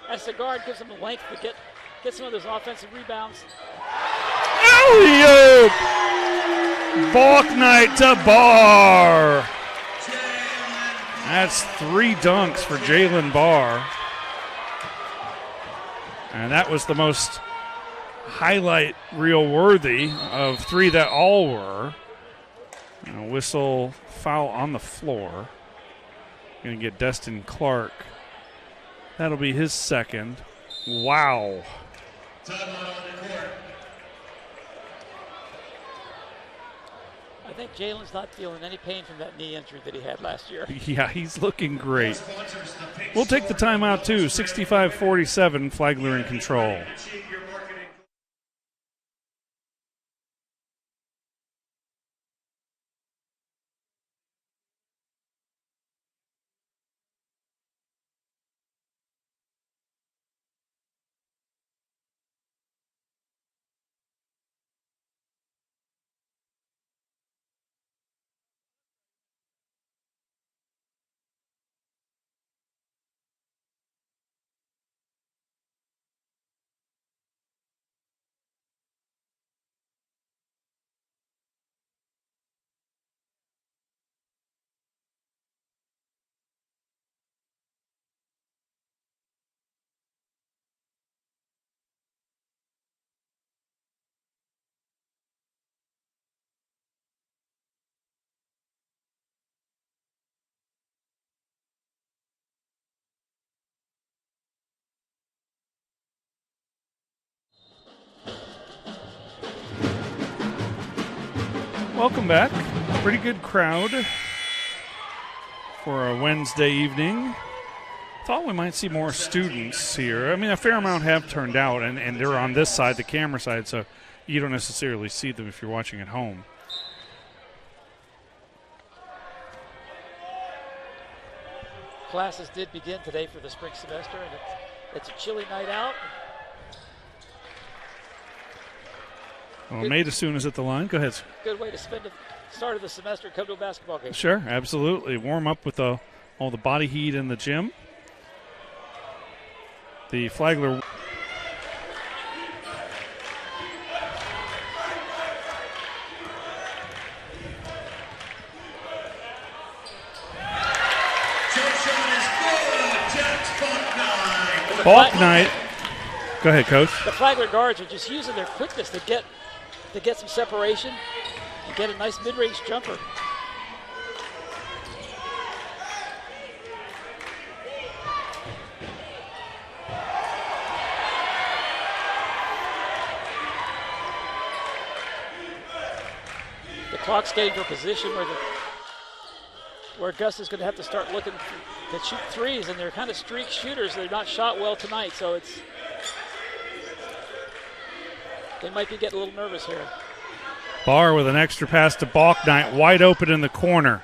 As the guard, gives him the length to get some of those offensive rebounds. Alley-oop! Balknight to Barr. That's 3 dunks for Jalen Barr. And that was the most highlight reel worthy of 3 that all were. And a whistle foul on the floor. Going to get Destin Clark. That'll be his second. Wow. I think Jalen's not feeling any pain from that knee injury that he had last year. Yeah, he's looking great. We'll take the timeout too. 65-47, Flagler in control. Welcome back. Pretty good crowd for a Wednesday evening. Thought we might see more students here. I mean, a fair amount have turned out, and they're on this side, the camera side, so you don't necessarily see them if you're watching at home. Classes did begin today for the spring semester, and it's a chilly night out. Well, Maida soon is at the line. Go ahead. Good way to spend the start of the semester, come to a basketball game. Sure, absolutely. Warm up with all the body heat in the gym. The Flagler. Balk Knight. Go ahead, Coach. The Flagler guards are just using their quickness to get some separation and get a nice mid-range jumper. The clock's getting to a position where Augusta's going to have to start looking to shoot threes, and they're kind of streak shooters. They're not shot well tonight, so they might be getting a little nervous here. Barr with an extra pass to Balk Knight, wide open in the corner.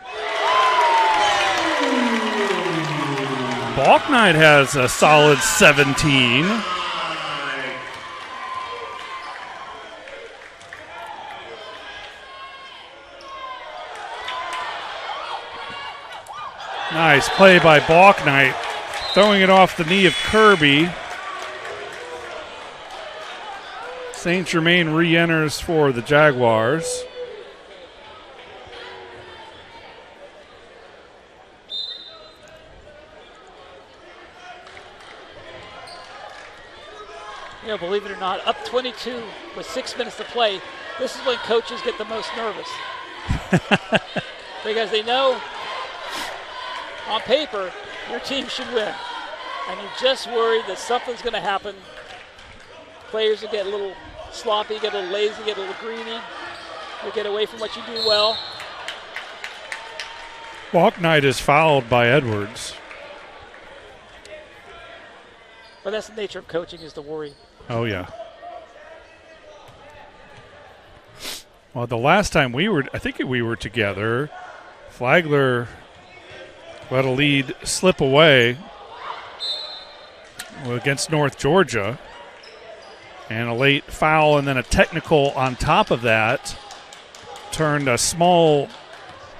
Balk Knight has a solid 17. Nice play by Balk Knight, throwing it off the knee of Kirby. St. Germain re-enters for the Jaguars. You know, believe it or not, up 22 with 6 minutes to play, this is when coaches get the most nervous. Because they know on paper your team should win. And you're just worried that something's going to happen. Players will get a little sloppy, get a little lazy, get a little greedy. You get away from what you do well. Balk Knight is fouled by Edwards. But that's the nature of coaching, is the worry. Oh, yeah. Well, the last time we were together, Flagler let a lead slip away against North Georgia. And a late foul and then a technical on top of that turned a small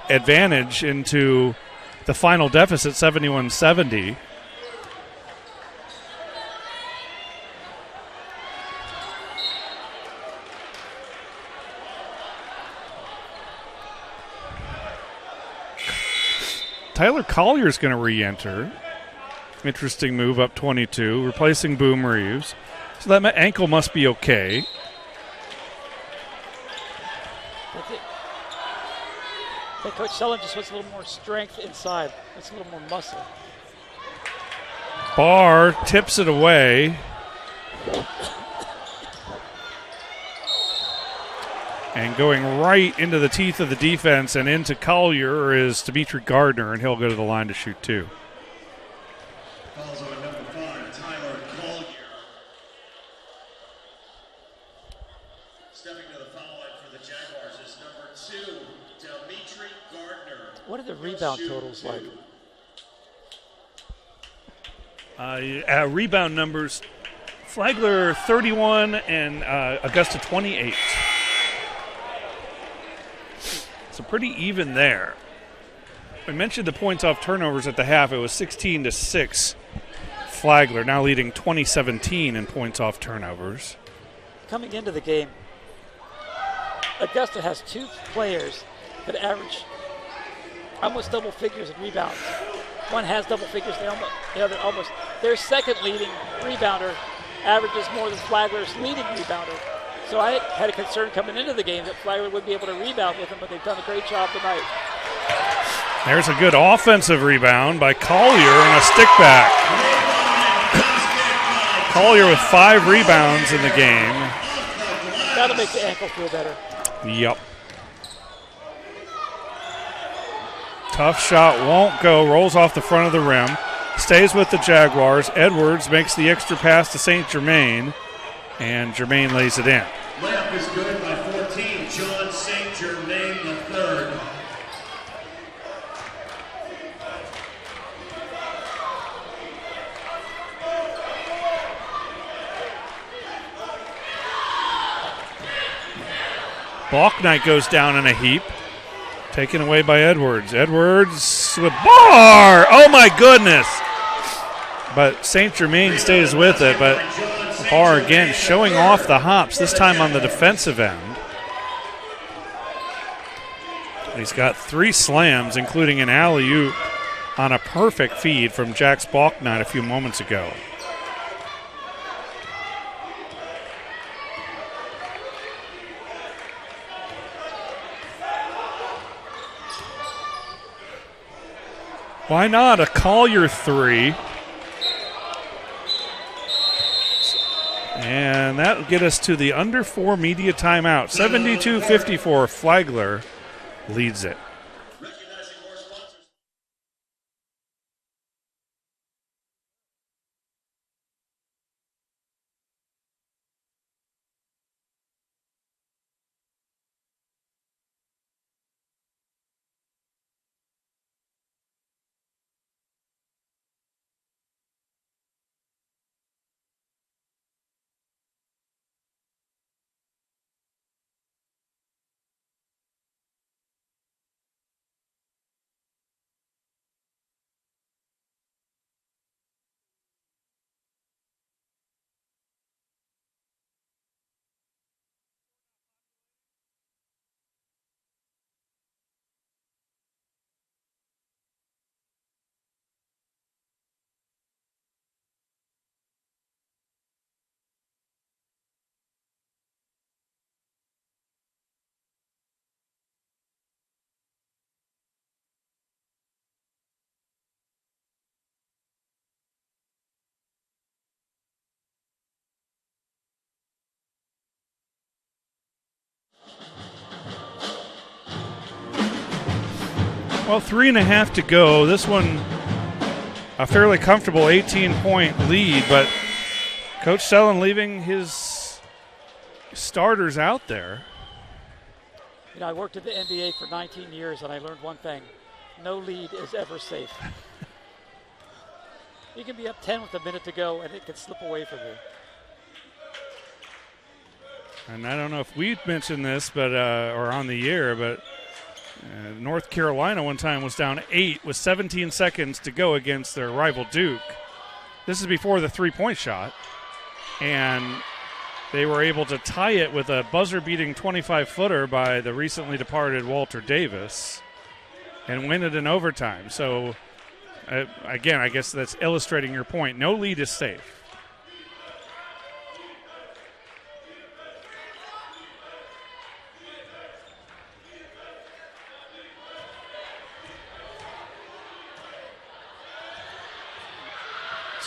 advantage into the final deficit, 71-70. Tyler Collier's going to re-enter. Interesting move, up 22, replacing Boom Reeves. So that ankle must be okay. I think Coach Sullivan just wants a little more strength inside. Wants a little more muscle. Barr tips it away. And going right into the teeth of the defense and into Collier is Dimitri Gardner, and he'll go to the line to shoot two. Calls on number 5, Tyler Collier. Stepping to the foul line for the Jaguars is number 2, Dimitri Gardner. What are the rebound totals like? Rebound numbers, Flagler 31 and Augusta 28. So pretty even there. We mentioned the points off turnovers at the half. It was 16-6. Flagler now leading 2017 in points off turnovers. Coming into the game, Augusta has 2 players that average almost double figures in rebounds. One has double figures, the other almost. Their second leading rebounder averages more than Flagler's leading rebounder. So I had a concern coming into the game that Flagler would be able to rebound with him, but they've done a great job tonight. There's a good offensive rebound by Collier and a stick back. Collier with 5 rebounds in the game. That'll make the ankle feel better. Yep. Tough shot, won't go, rolls off the front of the rim. Stays with the Jaguars. Edwards makes the extra pass to St. Germain, and Germain lays it in. Layup is good by 14, John St. Germain III. Balk Knight goes down in a heap. Taken away by Edwards. Edwards with Barr! Oh my goodness! But St. Germain stays with it, but Barr again showing off the hops, this time on the defensive end. He's got 3 slams, including an alley-oop on a perfect feed from Jax Balknight a few moments ago. Why not a Collier three? And that will get us to the under 4 media timeout. 72-54, Flagler leads it. Well, 3.5 to go. This one, a fairly comfortable 18-point lead, but Coach Sellen leaving his starters out there. You know, I worked at the NBA for 19 years, and I learned one thing. No lead is ever safe. You can be up 10 with a minute to go, and it can slip away from you. And I don't know if we mentioned this, but or on the air, but North Carolina one time was down 8 with 17 seconds to go against their rival Duke. This is before the three-point shot. And they were able to tie it with a buzzer-beating 25-footer by the recently departed Walter Davis and win it in overtime. So, again, I guess that's illustrating your point. No lead is safe.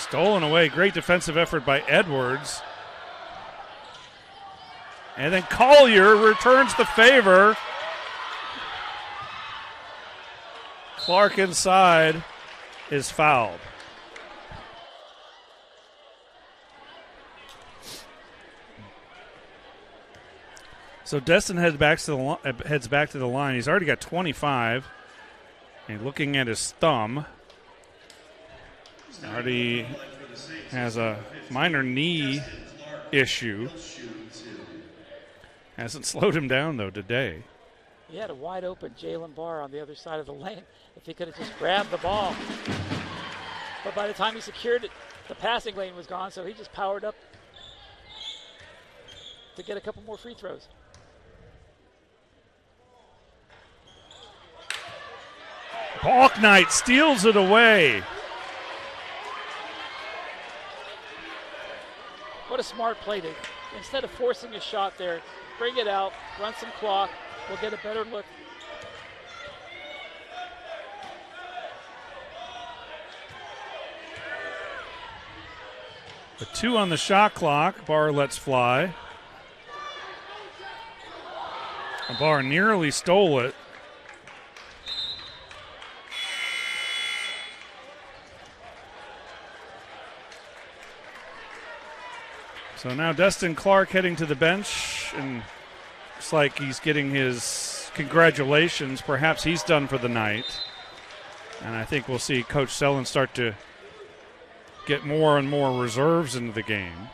Stolen away. Great defensive effort by Edwards. And then Collier returns the favor. Clark inside is fouled. So Destin heads back to the line. He's already got 25. And looking at his thumb, already has a minor knee issue. Hasn't slowed him down, though, today. He had a wide-open Jalen Barr on the other side of the lane if he could have just grabbed the ball. But by the time he secured it, the passing lane was gone, so he just powered up to get a couple more free throws. Balknight steals it away. What a smart play to, instead of forcing a shot there, bring it out, run some clock, we'll get a better look. The 2 on the shot clock. Barr lets fly. Barr nearly stole it. So now Destin Clark heading to the bench, and looks like he's getting his congratulations. Perhaps he's done for the night. And I think we'll see Coach Sellen start to get more and more reserves into the game.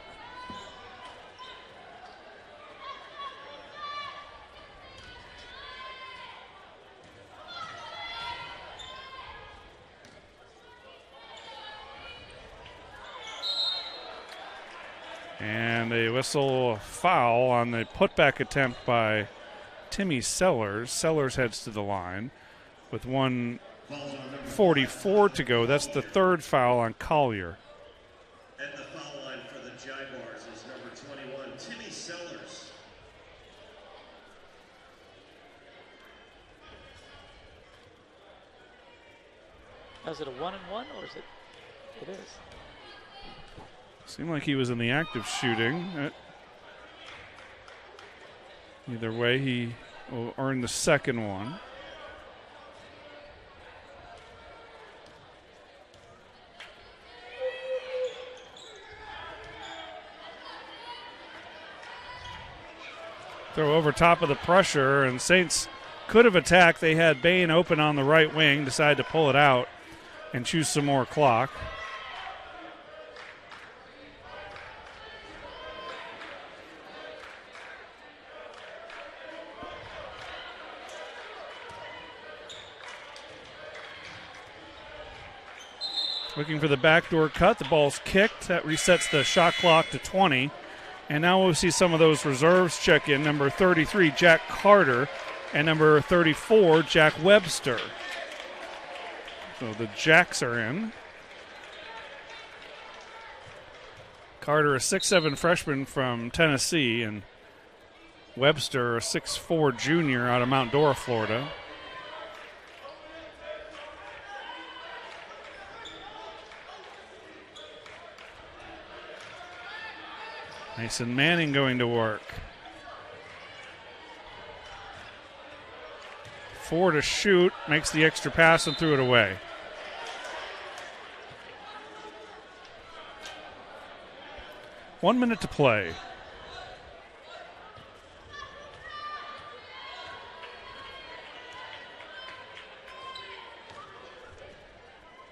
And a whistle foul on the putback attempt by Timmy Sellers. Sellers heads to the line with 1 2:44 to go. That's the third foul on Collier. At the foul line for the Jaguars is number 21, Timmy Sellers. Is it a 1-and-1 or is it? It is. Seemed like he was in the act of shooting. Either way, he will earn the second one. Throw over top of the pressure, and Saints could have attacked. They had Bain open on the right wing, decided to pull it out and choose some more clock. Looking for the backdoor cut. The ball's kicked. That resets the shot clock to 20. And now we'll see some of those reserves check in. Number 33, Jack Carter, and number 34, Jack Webster. So the Jacks are in. Carter, a 6'7" freshman from Tennessee, and Webster, a 6'4" junior out of Mount Dora, Florida. Mason Manning going to work. 4 to shoot, makes the extra pass and threw it away. One minute to play.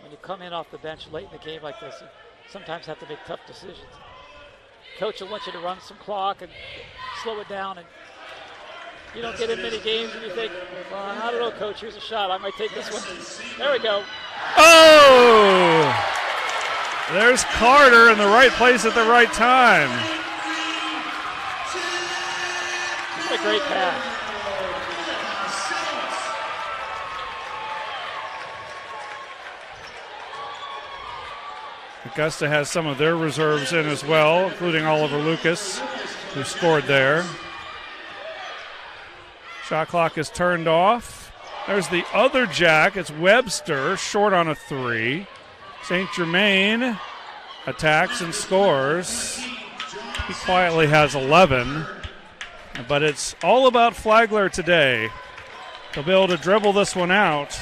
When you come in off the bench late in the game like this, you sometimes have to make tough decisions. Coach will want you to run some clock and slow it down, and you don't get in many games and you think, well, I don't know, Coach, here's a shot. I might take this one. There we go. Oh! There's Carter in the right place at the right time. What a great pass. Augusta has some of their reserves in as well, including Oliver Lucas, who scored there. Shot clock is turned off. There's the other Jack. It's Webster, short on a 3. St. Germain attacks and scores. He quietly has 11. But it's all about Flagler today. They'll be able to dribble this one out.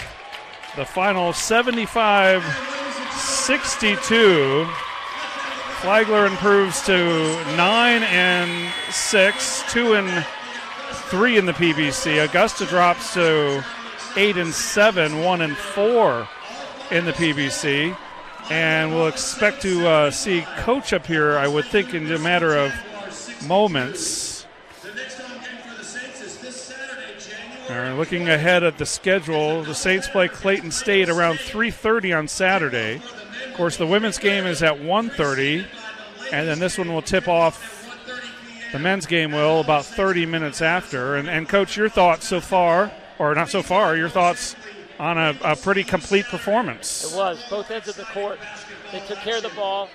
The final 75-62. Flagler improves to 9-6, 2-3 in the PBC. Augusta drops to 8-7, 1-4 in the PBC. And we'll expect to see Coach up here, I would think, in a matter of moments. Looking ahead at the schedule, the Saints play Clayton State around 3:30 on Saturday. Of course, the women's game is at 1:30, and then this one will tip off. The men's game will about 30 minutes after. And Coach, your thoughts so far, or not so far, your thoughts on a pretty complete performance. It was. Both ends of the court. They took care of the ball.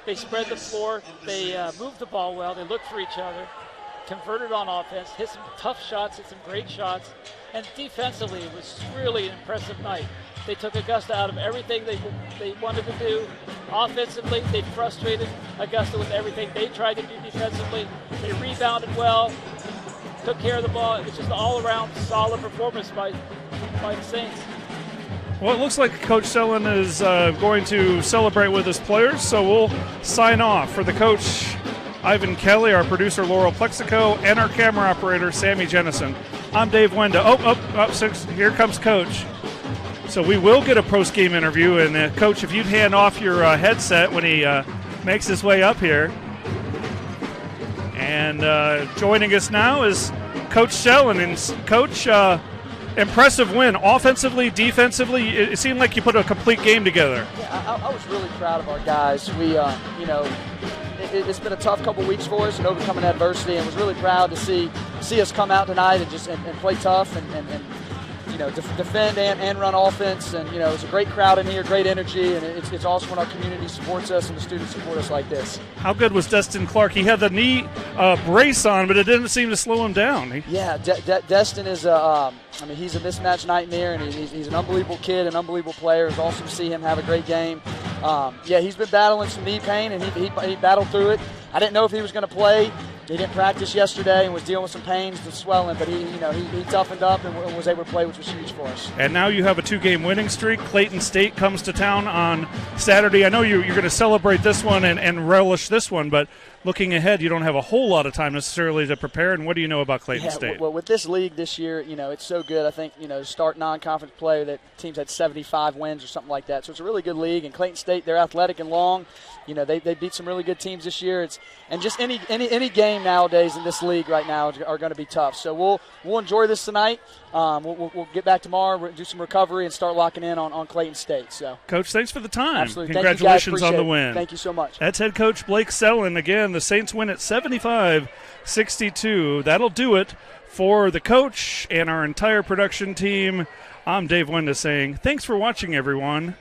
They spread the floor. They moved the ball well. They looked for each other. Converted on offense, hit some tough shots, hit some great shots, and defensively it was really an impressive night. They took Augusta out of everything they wanted to do. Offensively, they frustrated Augusta with everything they tried to do defensively. They rebounded well, took care of the ball. It was just an all-around solid performance by the Saints. Well, it looks like Coach Sellen is going to celebrate with his players, so we'll sign off. For the coach, Ivan Kelly, our producer Laurel Plexico, and our camera operator Sammy Jennison, I'm Dave Wenda. Here comes Coach. So we will get a post-game interview, and Coach, if you'd hand off your headset when he makes his way up here. And joining us now is Coach Sellen. And Coach, impressive win, offensively, defensively. It seemed like you put a complete game together. Yeah, I was really proud of our guys. We, it's been a tough couple weeks for us and overcoming adversity, and was really proud to see us come out tonight and play tough and defend and run offense. And, it's a great crowd in here, great energy, and it's awesome when our community supports us and the students support us like this. How good was Destin Clark? He had the knee brace on, but it didn't seem to slow him down. Yeah, Destin is he's a mismatch nightmare, and he's an unbelievable kid, an unbelievable player. It's awesome to see him have a great game. He's been battling some knee pain, and he battled through it. I didn't know if he was going to play. He didn't practice yesterday and was dealing with some pains, the swelling, but he toughened up and was able to play, which was huge for us. And now you have a 2-game winning streak. Clayton State comes to town on Saturday. I know you're going to celebrate this one and relish this one, but looking ahead, you don't have a whole lot of time necessarily to prepare. And what do you know about Clayton State? Well, with this league this year, it's so good. I think, start non-conference play, that teams had 75 wins or something like that. So it's a really good league. And Clayton State, they're athletic and long. They beat some really good teams this year. And just any game nowadays in this league right now are going to be tough. So we'll enjoy this tonight. We'll get back tomorrow, do some recovery, and start locking in on Clayton State. So, Coach, thanks for the time. Absolutely. Congratulations on the win. Thank you so much. That's head coach Blake Sellen. Again, the Saints win at 75-62. That'll do it for the coach and our entire production team. I'm Dave Wenda saying thanks for watching, everyone.